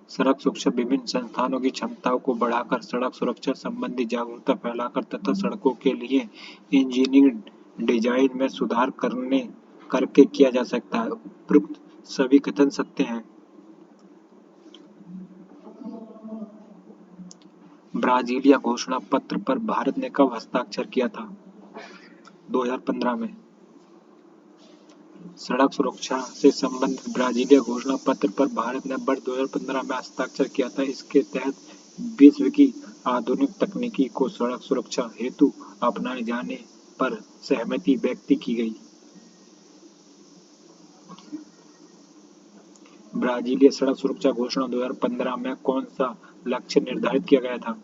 सड़क सुरक्षा विभिन्न संस्थानों की क्षमताओं को बढ़ाकर, सड़क सुरक्षा संबंधी जागरूकता फैलाकर तथा सड़कों के लिए इंजीनियरिंग डिजाइन में सुधार करके किया जा सकता है। उपरोक्त सभी कथन सत्य हैं। ब्राजीलिया घोषणा पत्र पर भारत ने कब हस्ताक्षर किया था? 2015 में। सड़क सुरक्षा से संबंधित ब्राजीलिया घोषणा पत्र पर भारत ने वर्ष 2015 में हस्ताक्षर किया था। इसके तहत विश्व की आधुनिक तकनीकी को सड़क सुरक्षा हेतु अपनाए जाने पर सहमति व्यक्त की गई। ब्राजीलिया सड़क सुरक्षा घोषणा 2015 में कौन सा लक्ष्य निर्धारित किया गया था?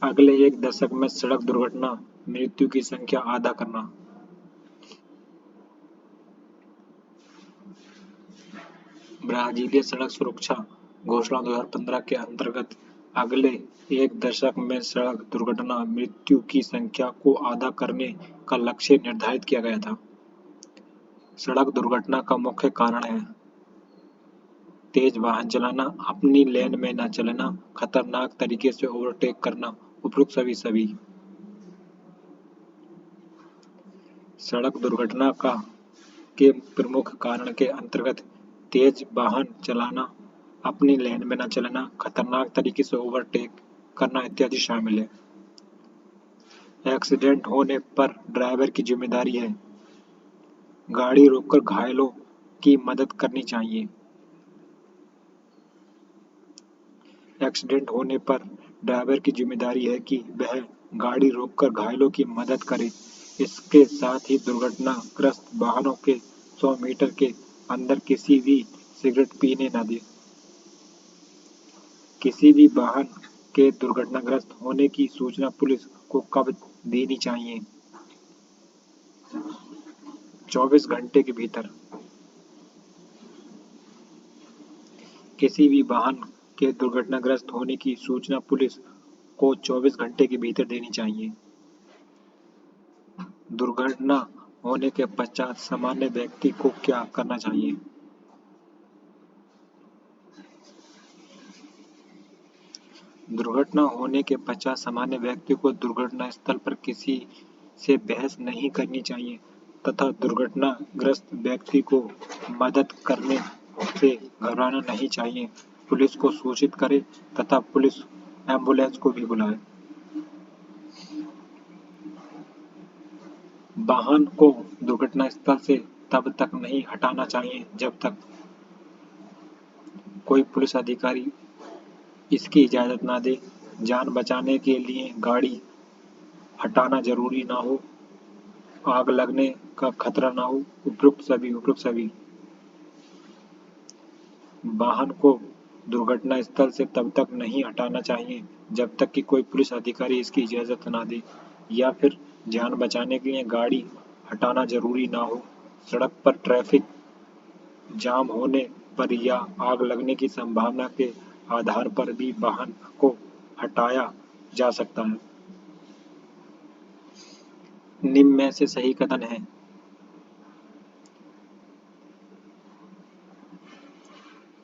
अगले एक दशक में सड़क दुर्घटना मृत्यु की संख्या आधा करना। ब्राजीलिया सड़क सुरक्षा घोषणा 2015 के अंतर्गत अगले एक दशक में सड़क दुर्घटना मृत्यु की संख्या को आधा करने का लक्ष्य निर्धारित किया गया था। सड़क दुर्घटना का मुख्य कारण है तेज वाहन चलाना, अपनी लेन में न चलना, खतरनाक तरीके से ओवरटेक करना। उपरोक्त सभी सड़क दुर्घटना के प्रमुख कारण के अंतर्गत तेज वाहन चलाना, अपनी लेन में न चलना, खतरनाक तरीके से ओवरटेक करना इत्यादि शामिल है। एक्सीडेंट होने पर ड्राइवर की जिम्मेदारी है गाड़ी रोककर घायलों की मदद करनी चाहिए। एक्सीडेंट होने पर ड्राइवर की जिम्मेदारी है कि वह गाड़ी रोककर घायलों की मदद करे। इसके साथ ही दुर्घटनाग्रस्त वाहनों के 100 मीटर के अंदर किसी भी सिगरेट पीने न दे। किसी भी वाहन के दुर्घटनाग्रस्त होने की सूचना पुलिस को कब देनी चाहिए? 24 घंटे के भीतर। किसी भी वाहन के दुर्घटनाग्रस्त होने की सूचना पुलिस को 24 घंटे के भीतर देनी चाहिए। दुर्घटना होने के पश्चात सामान्य व्यक्ति को क्या करना चाहिए? दुर्घटना होने के पश्चात सामान्य व्यक्ति को दुर्घटना स्थल पर किसी से बहस नहीं करनी चाहिए तथा दुर्घटनाग्रस्त व्यक्ति को मदद करने से घबराना नहीं चाहिए। पुलिस को सूचित करे तथा पुलिस एम्बुलेंस को भी बुलाए। वाहन को दुर्घटना स्थल से तब तक नहीं हटाना चाहिए जब तक कोई पुलिस अधिकारी इसकी इजाजत न दे। जान बचाने के लिए गाड़ी हटाना जरूरी न हो, आग लगने का खतरा न हो। उपरोक्त सभी। वाहन को दुर्घटना स्थल से तब तक नहीं हटाना चाहिए जब तक कि कोई पुलिस अधिकारी इसकी इजाजत न दे, या फिर जान बचाने के लिए गाड़ी हटाना जरूरी न हो। सड़क पर ट्रैफिक जाम होने पर या आग लगने की संभावना के आधार पर भी वाहन को हटाया जा सकता है। निम्न में से सही कथन है?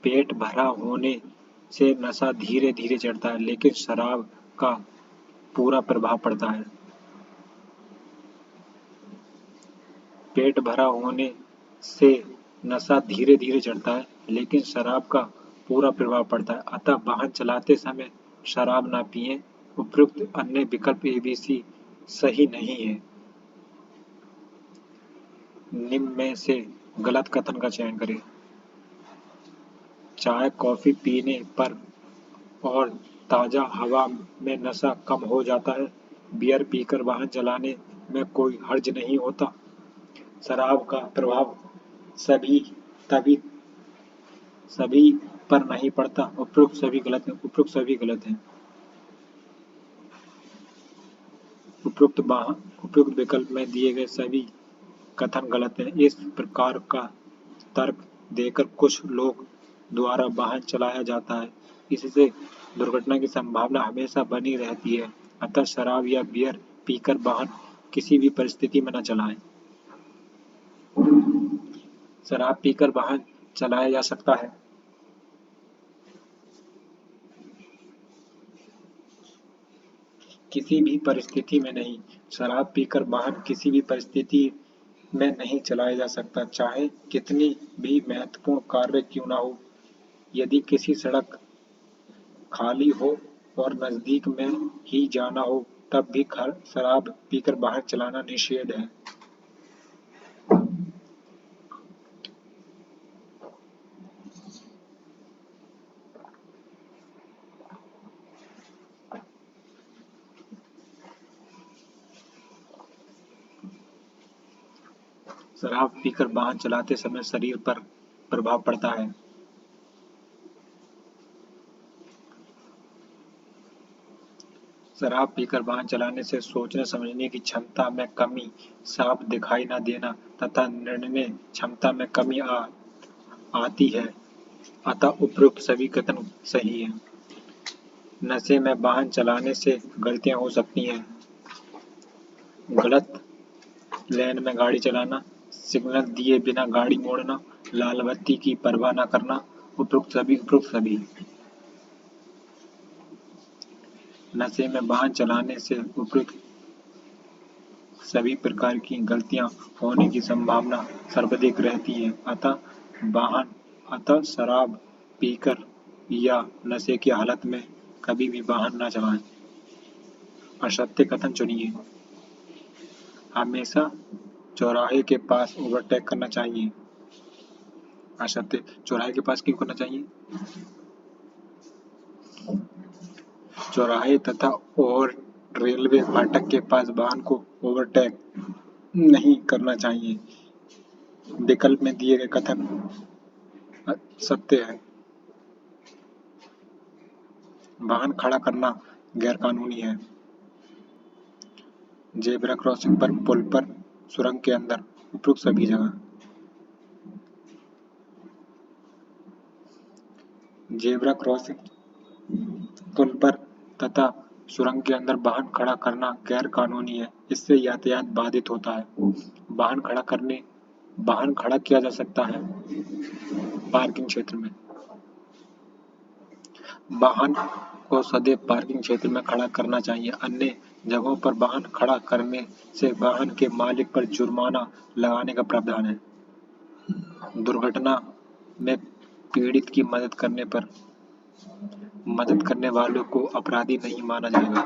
पेट भरा होने से नशा धीरे धीरे चढ़ता है, लेकिन शराब का पूरा प्रभाव पड़ता है। पेट भरा होने से नशा धीरे धीरे चढ़ता है, लेकिन शराब का पूरा प्रभाव पड़ता है। अतः वाहन चलाते समय शराब ना पिएं। उपयुक्त अन्य विकल्प ABC सही नहीं है। निम्न में से गलत कथन का चयन करें। चाय कॉफी पीने पर और ताजा हवा में नशा कम हो जाता है। बियर पीकर वाहन चलाने में कोई हर्ज नहीं होता। शराब का प्रभाव सभी पर नहीं पड़ता। उपरोक्त सभी गलत हैं। उपयुक्त विकल्प में दिए गए सभी कथन गलत हैं। इस प्रकार का तर्क देकर कुछ लोग द्वारा वाहन चलाया जाता है, इससे दुर्घटना की संभावना हमेशा बनी रहती है। अतः शराब या बियर पीकर वाहन किसी भी परिस्थिति में न चलाएं। शराब पीकर वाहन चलाया जा सकता है। किसी भी परिस्थिति में नहीं। शराब पीकर वाहन किसी भी परिस्थिति में नहीं चलाया जा सकता, चाहे कितनी भी महत्वपूर्ण कार्य क्यों न हो। यदि किसी सड़क खाली हो और नजदीक में ही जाना हो, तब भी शराब पीकर वाहन चलाना निषेध है। शराब पीकर वाहन चलाते समय शरीर पर प्रभाव पड़ता है। शराब पीकर वाहन चलाने से सोचने समझने की क्षमता में कमी, साफ दिखाई न देना तथा निर्णय क्षमता में कमी आती है। अतः उपरोक्त सभी कथन सही हैं। नशे में वाहन चलाने से गलतियां हो सकती हैं। गलत लेन में गाड़ी चलाना, सिग्नल दिए बिना गाड़ी मोड़ना, लाल बत्ती की परवाह न करना। उपरोक्त सभी। नशे में वाहन चलाने से उपयुक्त सभी प्रकार की गलतियां होने की संभावना सर्वाधिक रहती है, अतः शराब पीकर या नशे की हालत में कभी भी वाहन न चलाएं। असत्य कथन चुनिए। हमेशा चौराहे के पास ओवरटेक करना चाहिए। असत्य, चौराहे के पास क्यों करना चाहिए? चौराहे तथा और रेलवे फाटक के पास वाहन को ओवरटेक नहीं करना चाहिए। विकल्प में दिए गए कथन सत्य है। वाहन खड़ा करना गैरकानूनी है। जेब्रा क्रॉसिंग पर, पुल पर, सुरंग के अंदर, उपरोक्त सभी जगह। जेब्रा क्रॉसिंग, पुल पर तथा सुरंग के अंदर वाहन खड़ा करना गैर कानूनी है। इससे यातायात बाधित होता है। वाहन खड़ा किया जा सकता है पार्किंग क्षेत्र में। वाहन को सदैव पार्किंग क्षेत्र में खड़ा करना चाहिए। अन्य जगहों पर वाहन खड़ा करने से वाहन के मालिक पर जुर्माना लगाने का प्रावधान है। दुर्घटना में पीड़ित की मदद करने वालों को अपराधी नहीं माना जाएगा।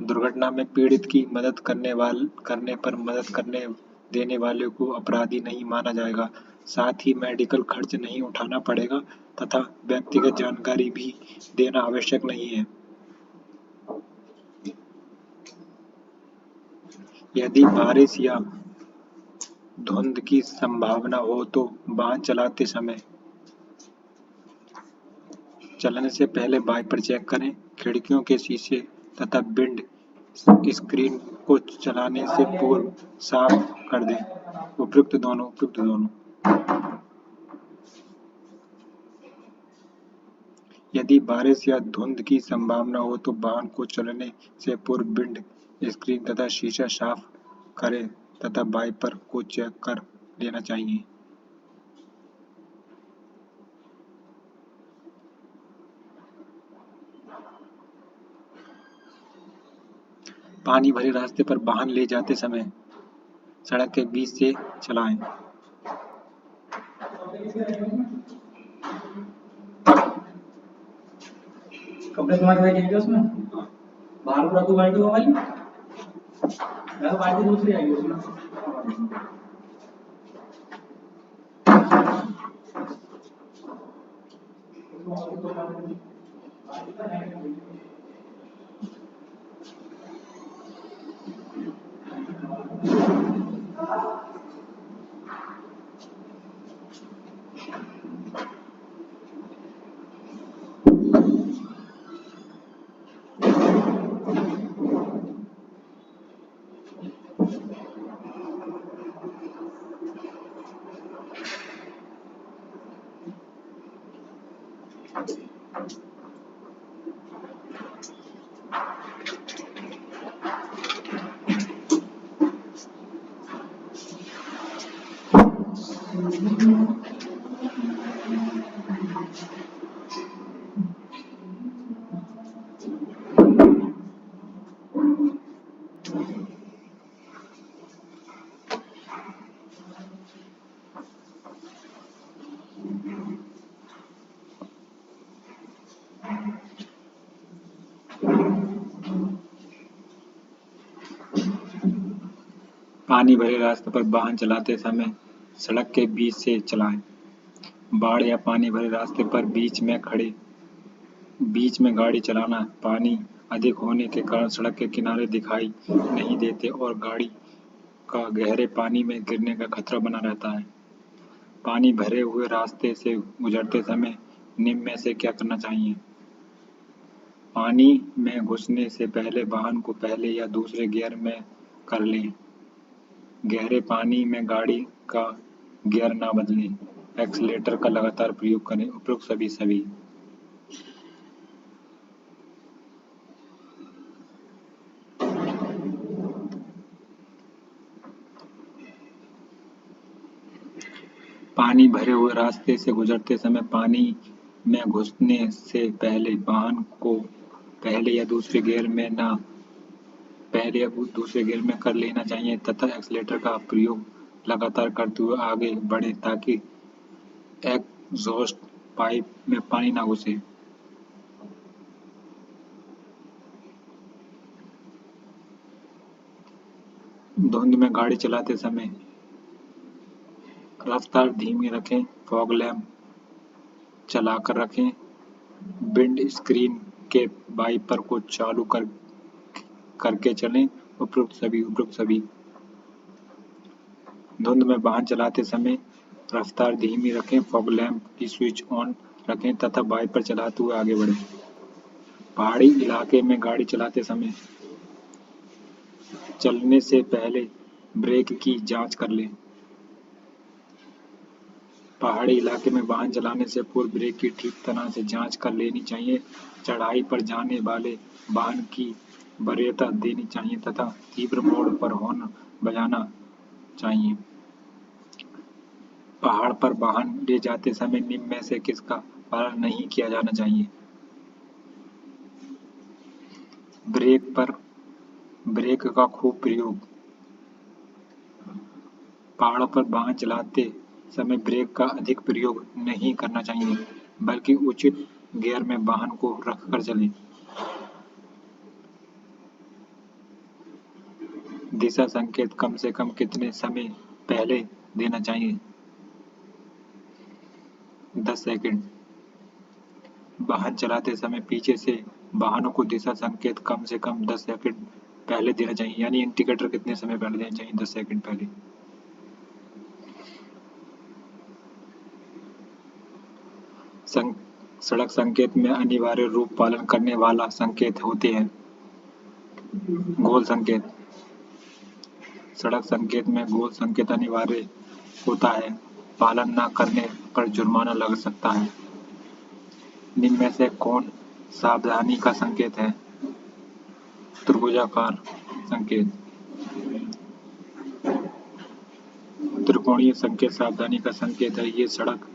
दुर्घटना में पीड़ित की मदद करने पर मदद करने देने वाले को अपराधी नहीं माना जाएगा। साथ ही मेडिकल खर्च नहीं उठाना पड़ेगा तथा व्यक्तिगत जानकारी भी देना आवश्यक नहीं है। यदि बारिश या धुंध की संभावना हो तो वाहन चलाने से पहले वाइपर चेक करें। खिड़कियों के शीशे तथा विंड स्क्रीन को चलाने से पूर्व साफ कर दें। उपयुक्त दोनों। यदि बारिश या धुंध की संभावना हो तो वाहन को चलाने से पूर्व विंड स्क्रीन तथा शीशा साफ करें तथा वाइपर को चेक कर लेना चाहिए। पानी भरे रास्ते पर वाहन ले जाते समय सड़क के बीच से चलाएं। कपड़े तुम्हारे भाई देंगे उसमें बाहर पूरा तू बाल्टी वाली बाल्टी दूसरी आएगी उसमें। पानी भरे रास्ते पर वाहन चलाते समय सड़क के बीच से चलाएं। बाढ़ या पानी भरे रास्ते पर बीच में गाड़ी चलाना। पानी अधिक होने के कारण सड़क के किनारे दिखाई नहीं देते और गाड़ी का गहरे पानी में गिरने का खतरा बना रहता है। पानी भरे हुए रास्ते से गुजरते समय निम्न में से क्या करना चाहिए? पानी में घुसने से पहले वाहन को पहले या दूसरे गियर में कर लें। गहरे पानी में गाड़ी का गियर न बदलें। एक्सीलेटर का लगातार प्रयोग करें। उपरोक्त सभी। पानी भरे हुए रास्ते से गुजरते समय पानी में घुसने से पहले वाहन को पहले या दूसरे गियर में कर लेना चाहिए तथा एक्सीलरेटर का प्रयोग लगातार करते हुए आगे बढ़ें ताकि एग्जॉस्ट पाइप में पानी ना घुसे। धुंध में गाड़ी चलाते समय रफ्तार धीमी रखें, फॉग लैंप चलाकर रखें, विंड स्क्रीन के वाइपर को चालू करके चलें। उपरोक्त सभी। धुंध में वाहन चलाते समय रफ्तार धीमी रखें, फॉग लैंप की स्विच ऑन रखें तथा वाइपर चलाते हुए आगे बढ़ें। पहाड़ी इलाके में गाड़ी चलाते समय चलने से पहले ब्रेक की जांच कर लें। पहाड़ी इलाके में वाहन चलाने से पूर्व ब्रेक की ठीक तरह से जांच कर लेनी चाहिए। चढ़ाई पर जाने वाले वाहन की वरीयता देनी चाहिए तथा तीव्र मोड़ पर हॉर्न बजाना चाहिए। पहाड़ पर वाहन ले जाते समय निम्न में से किसका पालन नहीं किया जाना चाहिए? ब्रेक का खूब प्रयोग। पहाड़ों पर वाहन चलाते समय ब्रेक का अधिक प्रयोग नहीं करना चाहिए, बल्कि उचित गियर में वाहन को रखकर चलें। दिशा संकेत कम से कम कितने समय पहले देना चाहिए? 10 सेकंड। वाहन चलाते समय पीछे से वाहनों को दिशा संकेत कम से कम 10 सेकंड पहले देना चाहिए, यानी इंडिकेटर कितने समय पहले देना चाहिए? 10 सेकंड पहले। सड़क संकेत में अनिवार्य रूप पालन करने वाला संकेत होते हैं। गोल संकेत। सड़क संकेत में गोल संकेत अनिवार्य होता है, पालन न करने पर जुर्माना लग सकता है। निम्न में से कौन सावधानी का संकेत है? त्रिभुजाकार संकेत। त्रिकोणीय संकेत सावधानी का संकेत है। ये सड़क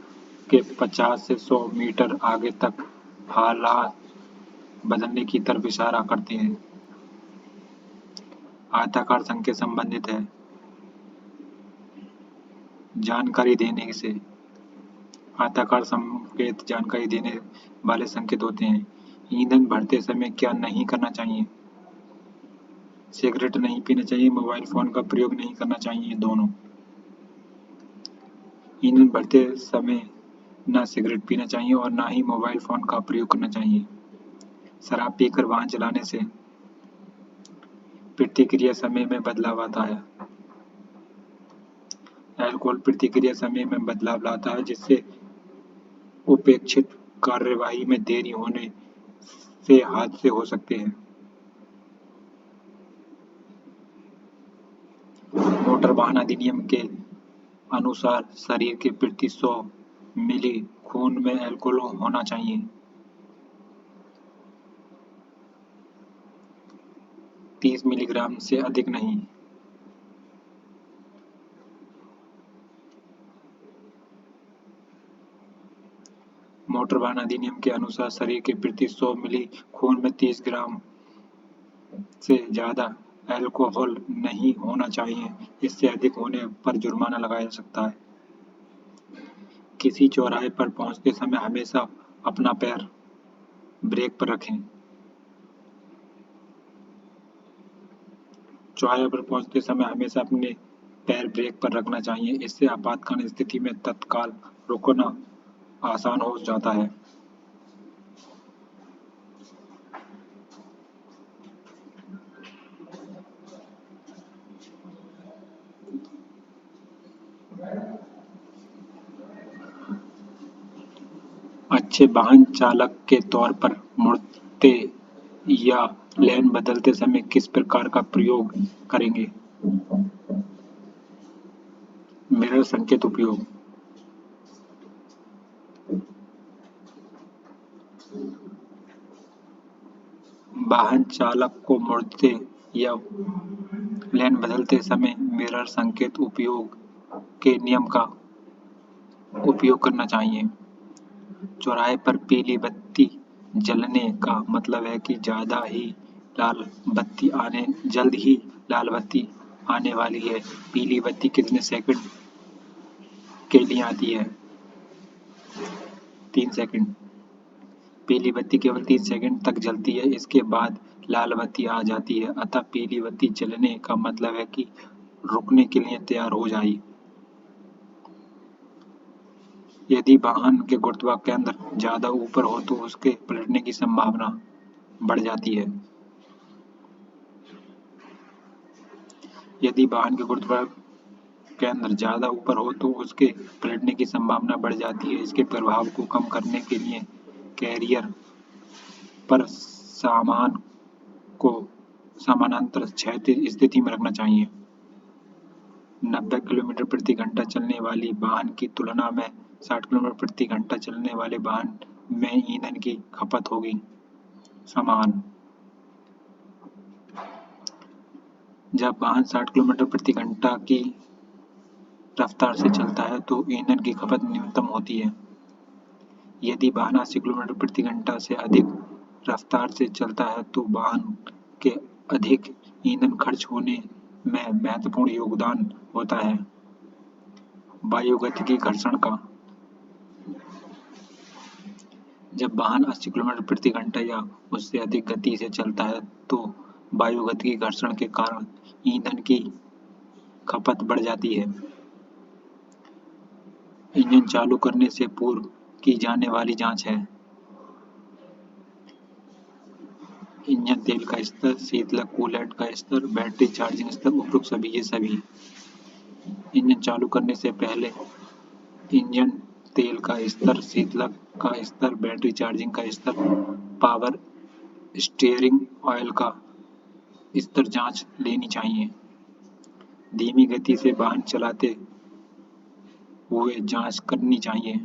के 50 से 100 मीटर आगे तक हालात बदलने की तरफ इशारा करते हैं। आयताकार संकेत संबंधित है जानकारी देने से। आयताकार संकेत जानकारी देने वाले संकेत होते हैं। ईंधन भरते समय क्या नहीं करना चाहिए? सिगरेट नहीं पीना चाहिए, मोबाइल फोन का प्रयोग नहीं करना चाहिए, दोनों। ईंधन भरते समय ना सिगरेट पीना चाहिए और ना ही मोबाइल फोन का प्रयोग करना चाहिए। शराब पीकर वाहन चलाने से प्रतिक्रिया समय में बदलाव आता है। अल्कोहल प्रतिक्रिया समय में बदलाव लाता है, जिससे उपेक्षित कार्यवाही में देरी होने से हादसे हो सकते हैं। मोटर वाहन अधिनियम के अनुसार शरीर के प्रति 100 मिली खून में अल्कोहल होना चाहिए। 30 मिलीग्राम से अधिक नहीं। मोटर वाहन अधिनियम के अनुसार शरीर के प्रति 100 मिली खून में 30 ग्राम से ज्यादा अल्कोहल नहीं होना चाहिए। इससे अधिक होने पर जुर्माना लगाया जा सकता है। किसी चौराहे पर पहुंचते समय हमेशा अपना पैर ब्रेक पर रखें। चौराहे पर पहुंचते समय हमेशा अपने पैर ब्रेक पर रखना चाहिए। इससे आपातकालीन स्थिति में तत्काल रुकना आसान हो जाता है। अच्छे वाहन चालक के तौर पर मुड़ते या लेन बदलते समय किस प्रकार का प्रयोग करेंगे? मिरर संकेत उपयोग। वाहन चालक को मुड़ते या लेन बदलते समय मिरर संकेत उपयोग के नियम का उपयोग करना चाहिए। चौराहे पर पीली बत्ती जलने का मतलब है कि जल्द ही लाल बत्ती आने वाली है। पीली बत्ती कितने सेकंड के लिए आती है? 3 सेकंड। पीली बत्ती केवल 3 सेकंड तक जलती है, इसके बाद लाल बत्ती आ जाती है। अतः पीली बत्ती जलने का मतलब है कि रुकने के लिए तैयार हो जाए। यदि वाहन के गुरुत्वाकर्षण ज्यादा ऊपर हो तो उसके पलटने की संभावना बढ़ जाती है। यदि वाहन के गुरुत्वाकर्षण ज्यादा ऊपर हो तो उसके पलटने की संभावना बढ़ जाती है। इसके प्रभाव को कम करने के लिए कैरियर पर सामान को समानांतर क्षैतिज स्थिति में रखना चाहिए। 90 किलोमीटर प्रति घंटा चलने वाली वाहन की तुलना में 60 किलोमीटर प्रति घंटा चलने वाले वाहन में ईंधन की खपत होगी समान। जब वाहन 60 किलोमीटर प्रति घंटा की रफ्तार से चलता है तो ईंधन की खपत न्यूनतम होती है। यदि वाहन 80 किलोमीटर प्रति घंटा से अधिक रफ्तार से चलता है तो वाहन के अधिक ईंधन खर्च होने में महत्वपूर्ण योगदान होता है। वायुगतिकी घर्षण का। जब वाहन 80 किलोमीटर प्रति घंटा या उससे अधिक गति से चलता है तो वायुगतिकी घर्षण के कारण ईंधन की खपत बढ़ जाती है। इंजन चालू करने से पूर्व की जाने वाली जांच है। इंजन तेल का स्तर, शीतलक कूलेंट का स्तर, बैटरी चार्जिंग स्तर, उपरोक्त सभी ये सभी। इंजन चालू करने से पहले इंजन तेल का स्तर, शीतलक का स्तर, बैटरी चार्जिंग का स्तर, पावर स्टीयरिंग ऑयल का स्तर जांच लेनी चाहिए। धीमी गति से वाहन चलाते हुए जांच करनी चाहिए।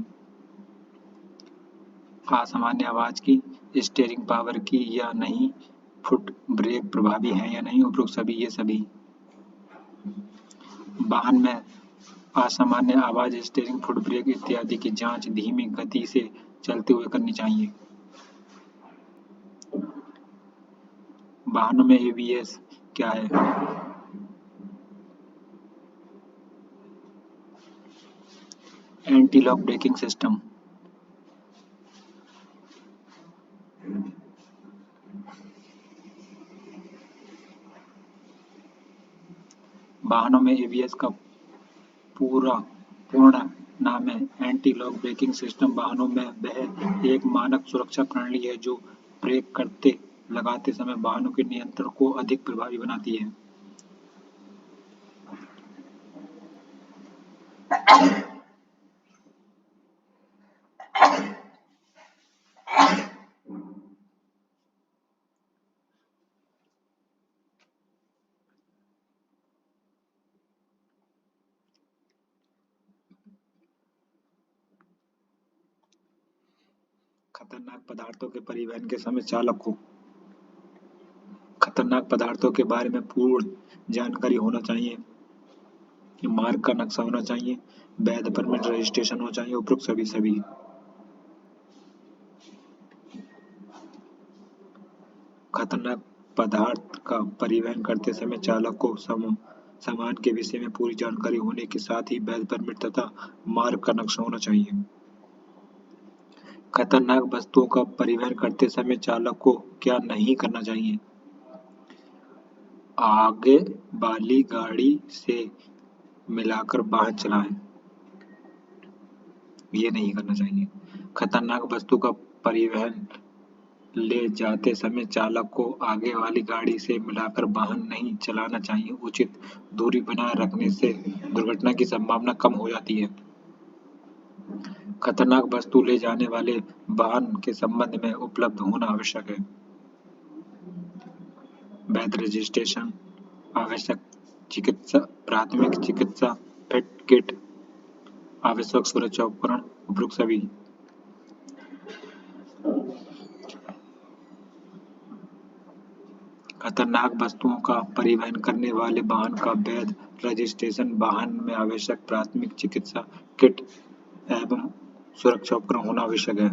असामान्य आवाज की, स्टीयरिंग पावर की या नहीं, फुट ब्रेक प्रभावी है या नहीं, उपरोक्त सभी ये सभी। वाहन में असामान्य आवाज, स्टीयरिंग, फुट ब्रेक इत्यादि की जांच धीमी गति से चलते हुए करनी चाहिए। वाहनों में एबीएस क्या है? Anti lock braking system. वाहनों में एबीएस का पूर्ण नाम है एंटी लॉक ब्रेकिंग सिस्टम। वाहनों में वह एक मानक सुरक्षा प्रणाली है जो ब्रेक लगाते समय वाहनों के नियंत्रण को अधिक प्रभावी बनाती है। खतरनाक पदार्थों के परिवहन के समय चालक को खतरनाक पदार्थों के बारे में पूर्ण जानकारी होना चाहिए। मार्ग का नक्शा होना चाहिए, वैध परमिट रजिस्ट्रेशन होना चाहिए, उपरोक्त सभी सभी। खतरनाक पदार्थ का परिवहन करते समय चालक को सामान के विषय में पूरी जानकारी होने के साथ ही वैध परमिट तथा मार्ग का नक्शा होना चाहिए। खतरनाक वस्तुओं का परिवहन करते समय चालक को क्या नहीं करना चाहिए? आगे वाली गाड़ी से मिलाकर वाहन चलाएं, ये नहीं करना चाहिए। खतरनाक वस्तु का परिवहन ले जाते समय चालक को आगे वाली गाड़ी से मिलाकर वाहन नहीं चलाना चाहिए। उचित दूरी बनाए रखने से दुर्घटना की संभावना कम हो जाती है। खतरनाक वस्तु ले जाने वाले वाहन के संबंध में उपलब्ध होना आवश्यक है। वैध रजिस्ट्रेशन, आवश्यक चिकित्सा, प्राथमिक चिकित्सा किट, आवश्यक सुरक्षा उपकरण, उपरोक्त सभी। खतरनाक वस्तुओं का परिवहन करने वाले वाहन का वैध रजिस्ट्रेशन, वाहन में आवश्यक प्राथमिक चिकित्सा किट एवं सुरक्षा उपकरण होना आवश्यक है।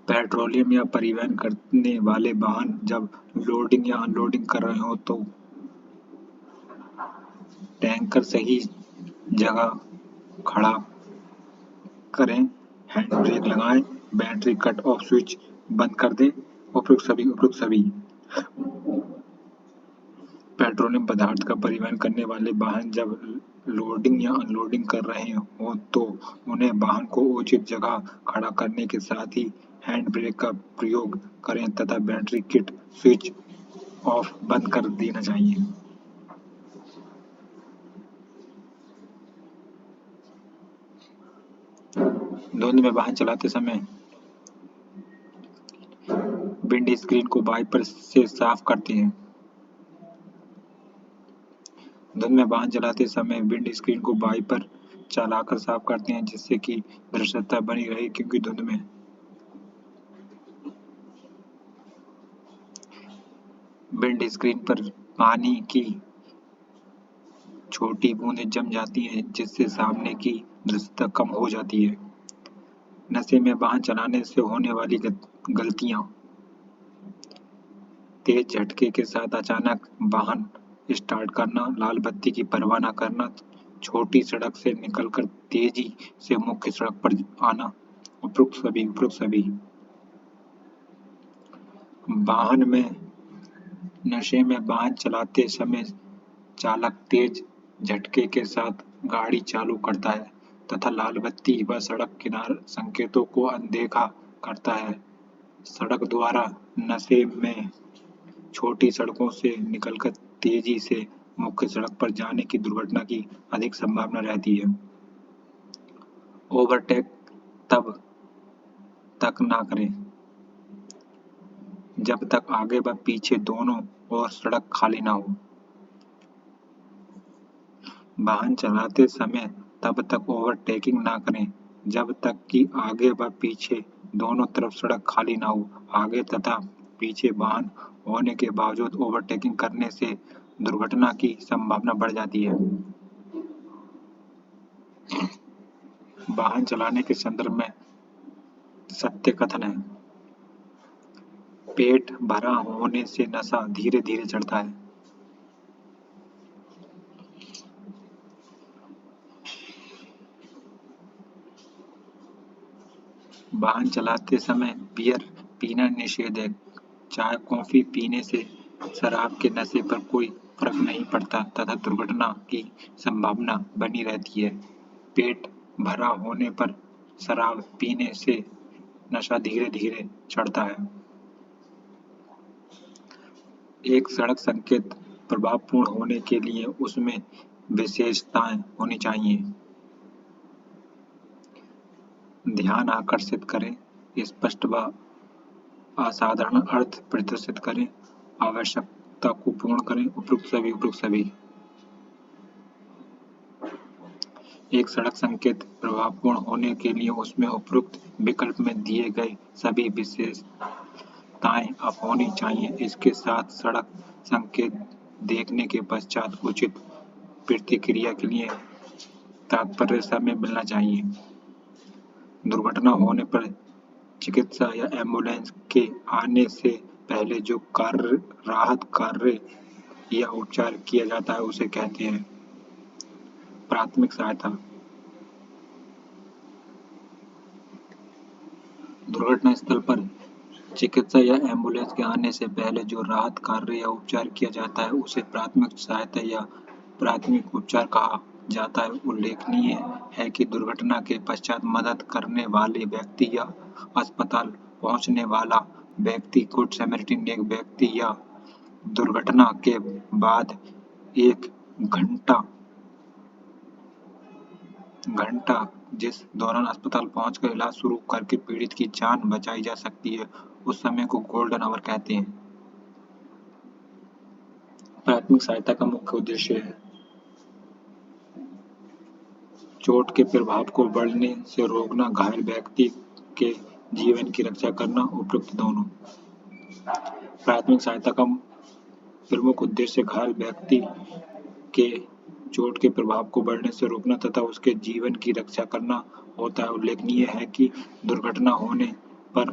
पेट्रोलियम या परिवहन करने वाले वाहन जब लोडिंग या अनलोडिंग कर रहे हों तो टैंकर सही जगह खड़ा करें, हैंड ब्रेक लगाएं, बैटरी कट ऑफ स्विच बंद कर दें। उपरोक्त सभी पेट्रोलियम पदार्थ का परिवहन करने वाले वाहन जब लोडिंग या अनलोडिंग कर रहे हों तो उन्हें वाहन को उचित जगह खड़ा करने के साथ ही हैंड ब्रेक का प्रयोग करें तथा बैटरी किट स्विच ऑफ बंद कर देना चाहिए। धुंध में वाहन चलाते समय विंड स्क्रीन को वाइपर से साफ करते हैं। धुंध में वाहन चलाते समय विंड स्क्रीन को वाइपर चलाकर साफ करते हैं जिससे कि दृश्यता बनी रहे, क्योंकि धुंध में विंड स्क्रीन पर पानी की छोटी बूंदें जम जाती हैं जिससे सामने की दृश्यता कम हो जाती है। नशे में वाहन चलाने से होने वाली गलतियां: तेज झटके के साथ अचानक वाहन स्टार्ट करना, लाल बत्ती की परवाह न करना, छोटी सड़क से निकलकर तेजी से मुख्य सड़क पर आना। उपरोक्त सभी वाहन में नशे में वाहन चलाते समय चालक तेज झटके के साथ गाड़ी चालू करता है तथा लाल बत्ती व सड़क किनारे संकेतों को अनदेखा करता है। सड़क द्वारा नशे में छोटी सड़कों से निकलकर तेजी से मुख्य सड़क पर जाने की दुर्घटना की अधिक संभावना रहती है। ओवरटेक तब तक ना करें जब तक आगे व पीछे दोनों ओर सड़क खाली ना हो। वाहन चलाते समय तब तक ओवरटेकिंग ना करें जब तक कि आगे व पीछे दोनों तरफ सड़क खाली ना हो। आगे तथा पीछे वाहन होने के बावजूद ओवरटेकिंग करने से दुर्घटना की संभावना बढ़ जाती है। वाहन चलाने के संदर्भ में सत्य कथन है: पेट भरा होने से नशा धीरे धीरे चढ़ता है। वाहन चलाते समय बियर पीना निषेध है। चाय कॉफी पीने से शराब के नशे पर कोई फर्क नहीं पड़ता तथा दुर्घटना की संभावना बनी रहती है। पेट भरा होने पर शराब पीने से नशा धीरे धीरे चढ़ता है। एक सड़क संकेत प्रभावपूर्ण होने के लिए उसमें विशेषताएं होनी चाहिए: ध्यान आकर्षित करें, स्पष्ट व असाधारण अर्थ प्रदर्शित करें, आवश्यकता को पूर्ण करें। उपरोक्त सभी एक सड़क संकेत प्रभावपूर्ण होने के लिए उसमें उपरोक्त विकल्प में दिए गए सभी विशेषताएं अब होनी चाहिए। इसके साथ सड़क संकेत देखने के पश्चात उचित प्रतिक्रिया के लिए तात्पर्य समय मिलना चाहिए। दुर्घटना होने पर चिकित्सा या एम्बुलेंस के आने से पहले जो राहत कार्य या उपचार किया जाता है उसे कहते हैं प्राथमिक सहायता। दुर्घटना स्थल पर चिकित्सा या एम्बुलेंस के आने से पहले जो राहत कार्य या उपचार किया जाता है उसे प्राथमिक सहायता या प्राथमिक उपचार कहा जाता है। उल्लेखनीय है कि दुर्घटना के पश्चात मदद करने वाले व्यक्ति या अस्पताल पहुंचने वाला व्यक्ति गुड सैमरिटन एक व्यक्ति या दुर्घटना के बाद 1 घंटा जिस दौरान अस्पताल पहुंचकर इलाज शुरू करके पीड़ित की जान बचाई जा सकती है उस समय को गोल्डन आवर कहते हैं। प्राथमिक सहायता का मुख्य उद्देश्य है चोट के प्रभाव को बढ़ने से रोकना, घायल व्यक्ति के जीवन की रक्षा करना। उपरोक्त दोनों प्राथमिक सहायता का प्रमुख उद्देश्य घायल व्यक्ति के चोट के प्रभाव को बढ़ने से रोकना तथा उसके जीवन की रक्षा करना होता है। उल्लेखनीय है कि दुर्घटना होने पर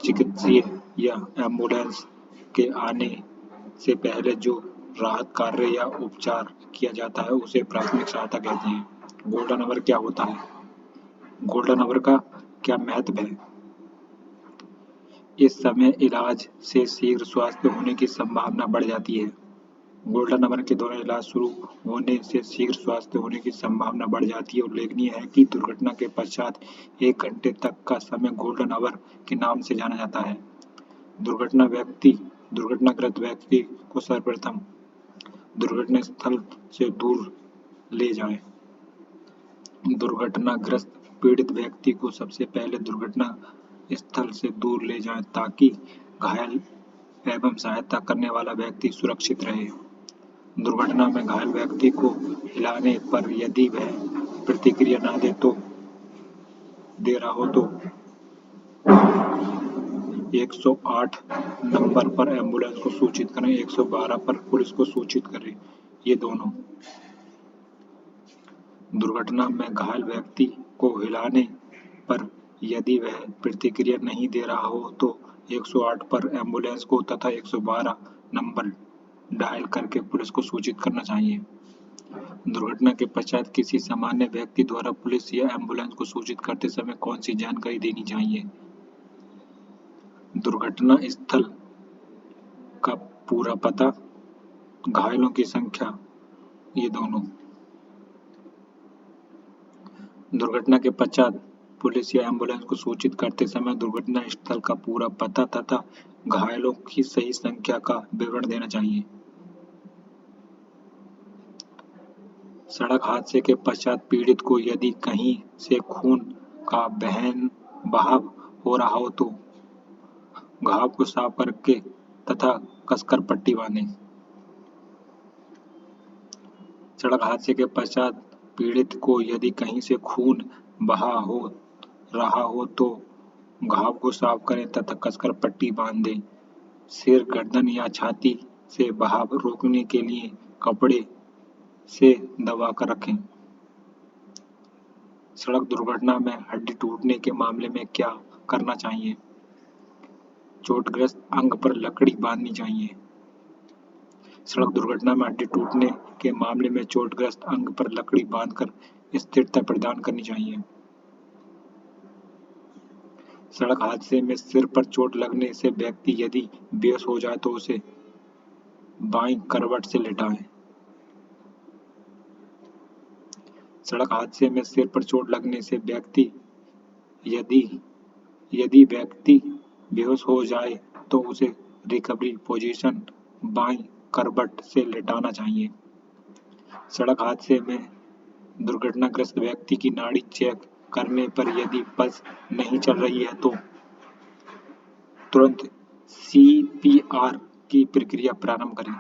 चिकित्सीय या एम्बुलेंस के आने से पहले जो राहत कार्य या उपचार किया जाता है उसे प्राथमिक सहायता कहते हैं। गोल्डन आवर क्या होता है? गोल्डन आवर का क्या महत्व है? इस समय इलाज से शीघ्र स्वास्थ्य होने की संभावना बढ़ जाती है। गोल्डन आवर के दौरान इलाज शुरू होने से शीघ्र स्वास्थ्य होने की संभावना बढ़ जाती है। उल्लेखनीय है कि दुर्घटना के पश्चात 1 घंटे तक का समय गोल्डन आवर के नाम से जाना जाता है। दुर्घटनाग्रस्त व्यक्ति को सर्वप्रथम दुर्घटना स्थल से दूर ले जाएं। दुर्घटनाग्रस्त पीड़ित व्यक्ति को सबसे पहले दुर्घटना स्थल से दूर ले जाएं ताकि घायल एवं सहायता करने वाला व्यक्ति सुरक्षित रहे। दुर्घटना में घायल व्यक्ति को हिलाने पर यदि वह प्रतिक्रिया न दे रहा हो तो 108 नंबर पर एम्बुलेंस को सूचित करें, 112 पर पुलिस को सूचित करें। ये दोनों दुर्घटना में घायल व्यक्ति को हिलाने पर यदि वह प्रतिक्रिया नहीं दे रहा हो तो 108 पर एम्बुलेंस को तथा 112 नंबर डायल करके पुलिस को सूचित करना चाहिए। दुर्घटना के पश्चात किसी सामान्य व्यक्ति द्वारा पुलिस या एम्बुलेंस को सूचित करते समय कौन सी जानकारी देनी चाहिए? दुर्घटना स्थल का पूरा पता, घायलों की संख्या, ये दोनों। दुर्घटना के पश्चात पुलिस या एम्बुलेंस को सूचित करते समय दुर्घटना स्थल का पूरा पता तथा घायलों की सही संख्या का विवरण देना चाहिए। सड़क हादसे के पश्चात पीड़ित को यदि कहीं से खून का बहाव हो रहा हो तो घाव को साफ करके तथा कसकर पट्टी बांधें। सड़क हादसे के पश्चात पीड़ित को यदि कहीं से खून बहा हो रहा हो तो घाव को साफ करें तथा कसकर पट्टी बांध दें। सिर, गर्दन या छाती से बहाव रोकने के लिए कपड़े से दबाकर रखें। सड़क दुर्घटना में हड्डी टूटने के मामले में क्या करना चाहिए? चोटग्रस्त अंग पर लकड़ी बांधनी चाहिए। सड़क दुर्घटना में हड्डी टूटने के मामले में चोटग्रस्त अंग पर लकड़ी बांधकर स्थिरता प्रदान करनी चाहिए। सड़क हादसे में सिर पर चोट लगने से व्यक्ति यदि बेहोश हो जाए तो उसे बाईं करवट से लेटाएं। सड़क हादसे में सिर पर चोट लगने से व्यक्ति यदि व्यक्ति बेहोश हो जाए तो उसे रिकवरी पोजीशन बाईं करवट से लेटाना चाहिए। सड़क हादसे में दुर्घटनाग्रस्त व्यक्ति की नाड़ी चेक करने पर यदि पल्स नहीं चल रही है तो तुरंत CPR की प्रक्रिया प्रारंभ करें।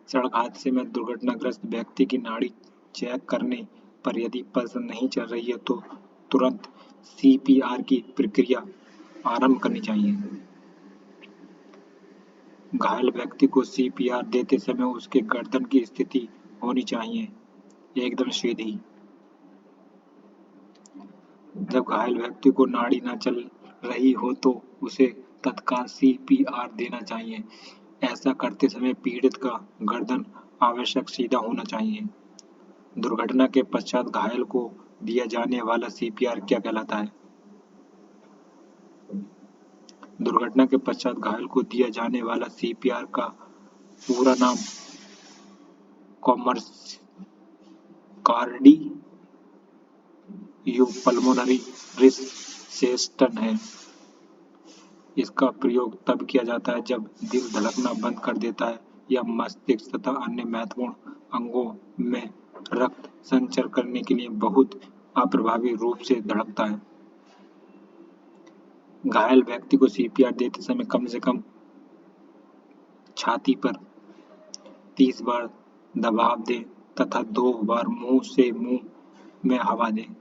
सड़क हादसे में दुर्घटनाग्रस्त व्यक्ति की नाड़ी चेक करने पर यदि पल्स नहीं चल रही है तो तुरंत CPR की प्रक्रिया आरंभ करनी चाहिए। घायल व्यक्ति को CPR देते समय उसके गर्दन की स्थिति होनी चाहिए एकदम सीधी। जब घायल व्यक्ति को नाड़ी न चल रही हो तो उसे तत्काल CPR देना चाहिए। ऐसा करते समय पीड़ित का गर्दन आवश्यक सीधा होना चाहिए। दुर्घटना के पश्चात घायल को दिया जाने वाला CPR क्या कहलाता है? दुर्घटना के पश्चात घायल को दिया जाने वाला CPR का पूरा नाम कार्डियोपल्मोनरी रिससेप्शन है। इसका प्रयोग तब किया जाता है जब दिल धड़कना बंद कर देता है या मस्तिष्क तथा अन्य महत्वपूर्ण अंगों में रक्त संचरण करने के लिए बहुत अप्रभावी रूप से धड़कता है। घायल व्यक्ति को CPR देते समय कम से कम छाती पर 30 बार दबाव दें तथा 2 बार मुंह से मुंह में हवा दें।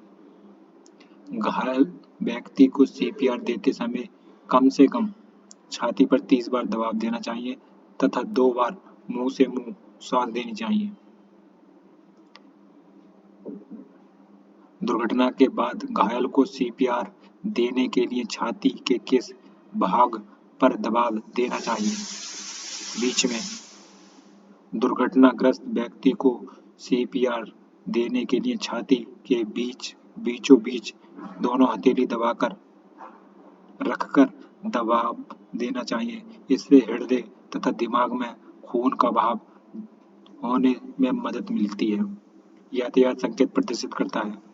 घायल व्यक्ति को CPR देते समय कम से कम छाती पर 30 बार दबाव देना चाहिए तथा 2 बार मुंह से मुंह सांस देनी चाहिए। दुर्घटना के बाद घायल को सीपीआर देने के लिए छाती के किस भाग पर दबाव देना चाहिए? बीच में। दुर्घटनाग्रस्त व्यक्ति को सीपीआर देने के लिए छाती के बीचों बीच दोनों हथेली दबाकर रखकर दबाव देना चाहिए। इससे हृदय तथा दिमाग में खून का बहाव होने में मदद मिलती है। यातायात संकेत प्रदर्शित करता है।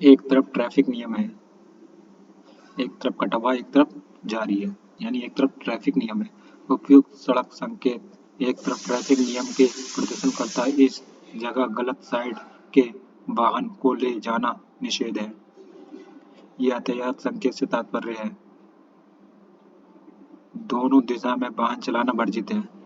एक तरफ ट्रैफिक नियम है, एक तरफ कटा हुआ, एक तरफ जारी है, यानी एक तरफ ट्रैफिक नियम है। उपयुक्त सड़क संकेत एक तरफ ट्रैफिक नियम के प्रदर्शन करता है। इस जगह गलत साइड के वाहन को ले जाना निषेध है। यातायात संकेत से तात्पर्य है दोनों दिशा में वाहन चलाना वर्जित है।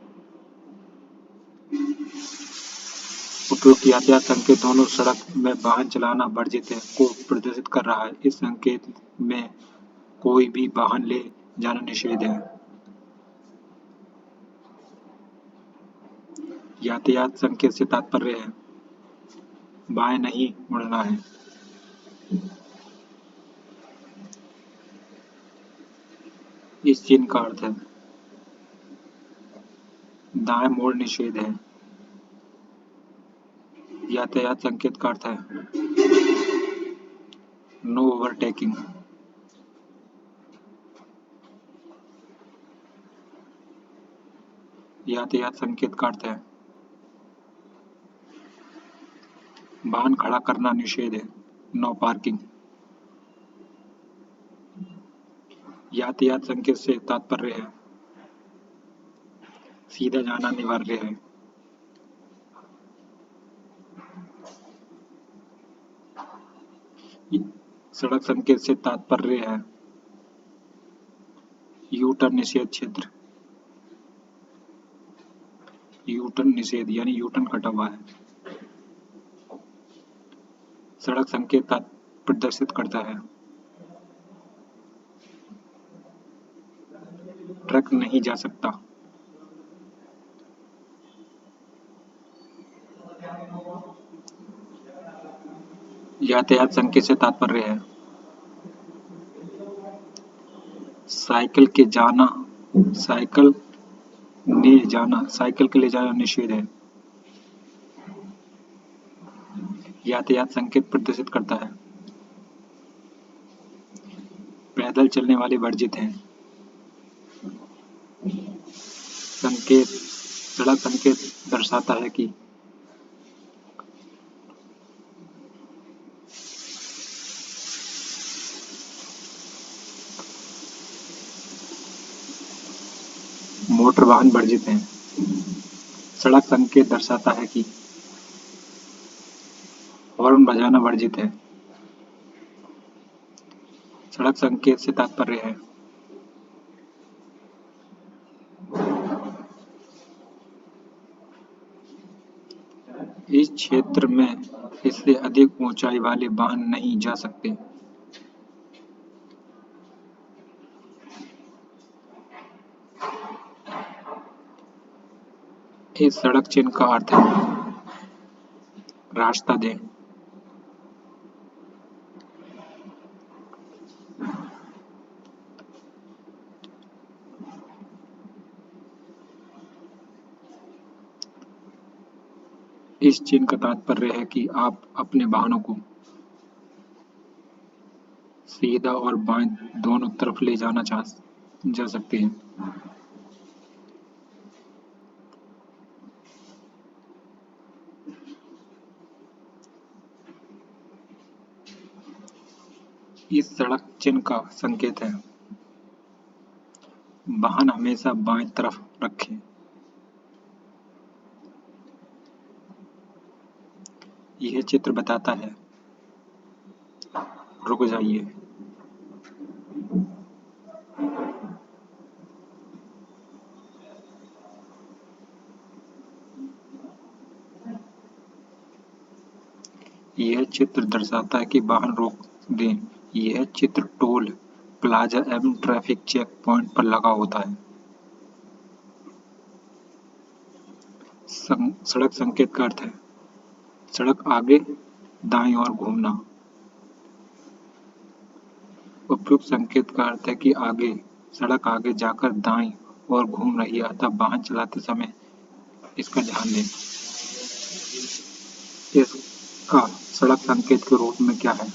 उपयुक्त यातायात संकेत दोनों सड़क में वाहन चलाना वर्जित है को प्रदर्शित कर रहा है। इस संकेत में कोई भी वाहन ले जाना निषेध है। यातायात संकेत से तात्पर्य है बाएं नहीं मुड़ना है। इस चिन्ह का अर्थ है दाएं मोड़ निषेध है। यातायात संकेत का अर्थ है नो ओवरटेकिंग। यातायात संकेत का अर्थ है वाहन खड़ा करना निषेध है, नो पार्किंग। यातायात संकेत से तात्पर्य है सीधा जाना अनिवार्य है। सड़क संकेत से तात्पर्य है यू टर्न निषेध क्षेत्र। यू टर्न निषेध यानी यू टर्न कटा हुआ है। सड़क संकेत प्रदर्शित करता है ट्रक नहीं जा सकता। यातायात संकेत से तात्पर्य है साइकिल के ले जाना निषेध है। यातायात संकेत प्रदर्शित करता है पैदल चलने वाले वर्जित हैं। सड़क संकेत दर्शाता है कि मोटर वाहन वर्जित हैं। सड़क संकेत दर्शाता है कि हॉर्न बजाना वर्जित है। सड़क संकेत से तात्पर्य है इस क्षेत्र में इससे अधिक ऊंचाई वाले वाहन नहीं जा सकते। इस सड़क चिन्ह का अर्थ है रास्ता दें। इस चिन्ह का तात्पर्य है कि आप अपने वाहनों को सीधा और बाएं दोनों तरफ ले जाना जा सकते हैं। इस सड़क चिन्ह का संकेत है वाहन हमेशा बाएं तरफ रखें। यह चित्र बताता है रुक जाइए। यह चित्र दर्शाता है कि वाहन रोक दें। यह चित्र टोल प्लाजा एवं ट्रैफिक चेक पॉइंट पर लगा होता है। सड़क संकेत का अर्थ है सड़क आगे दाईं ओर घूमना। उपयुक्त संकेत का अर्थ है कि सड़क आगे जाकर दाईं ओर घूम रही है, अतः वाहन चलाते समय इसका ध्यान दें। इसका सड़क संकेत के रूप में क्या है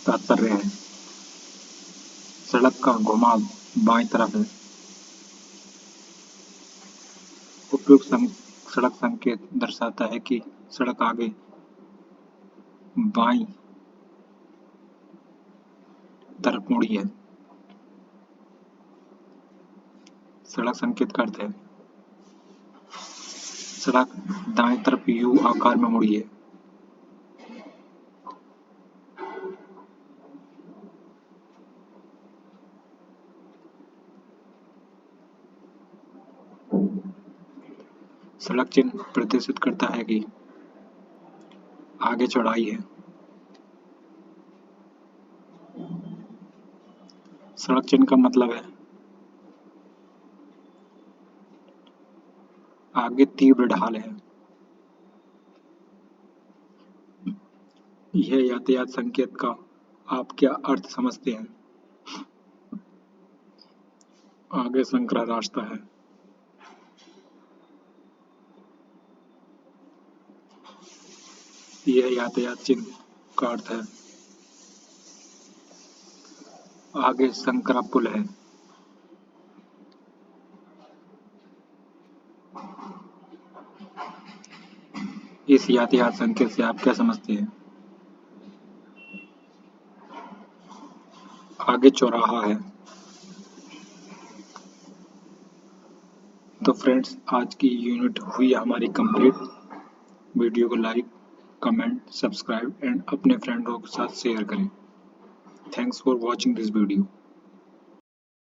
तात्पर्य है? सड़क का घुमाव बाईं तरफ है। उपयुक्त सड़क संकेत दर्शाता है कि सड़क आगे बाईं तरफ मुड़ी है। सड़क संकेत का अर्थ है सड़क दाएं तरफ यू आकार में मुड़ी है। सड़क चिन्ह प्रदर्शित करता है कि आगे चौड़ाई है। सड़क चिन्ह का मतलब है आगे तीव्र ढाल है। यह यातायात संकेत का आप क्या अर्थ समझते हैं? आगे संकरा रास्ता है। यह यातायात चिन्ह का अर्थ है आगे संकरा पुल है। इस यातायात संकेत से आप क्या समझते हैं? आगे चौराहा है। तो फ्रेंड्स, आज की यूनिट हुई हमारी कंप्लीट। वीडियो को लाइक, कमेंट, सब्सक्राइब एंड अपने फ्रेंडों के साथ शेयर करें। Thanks for watching this video.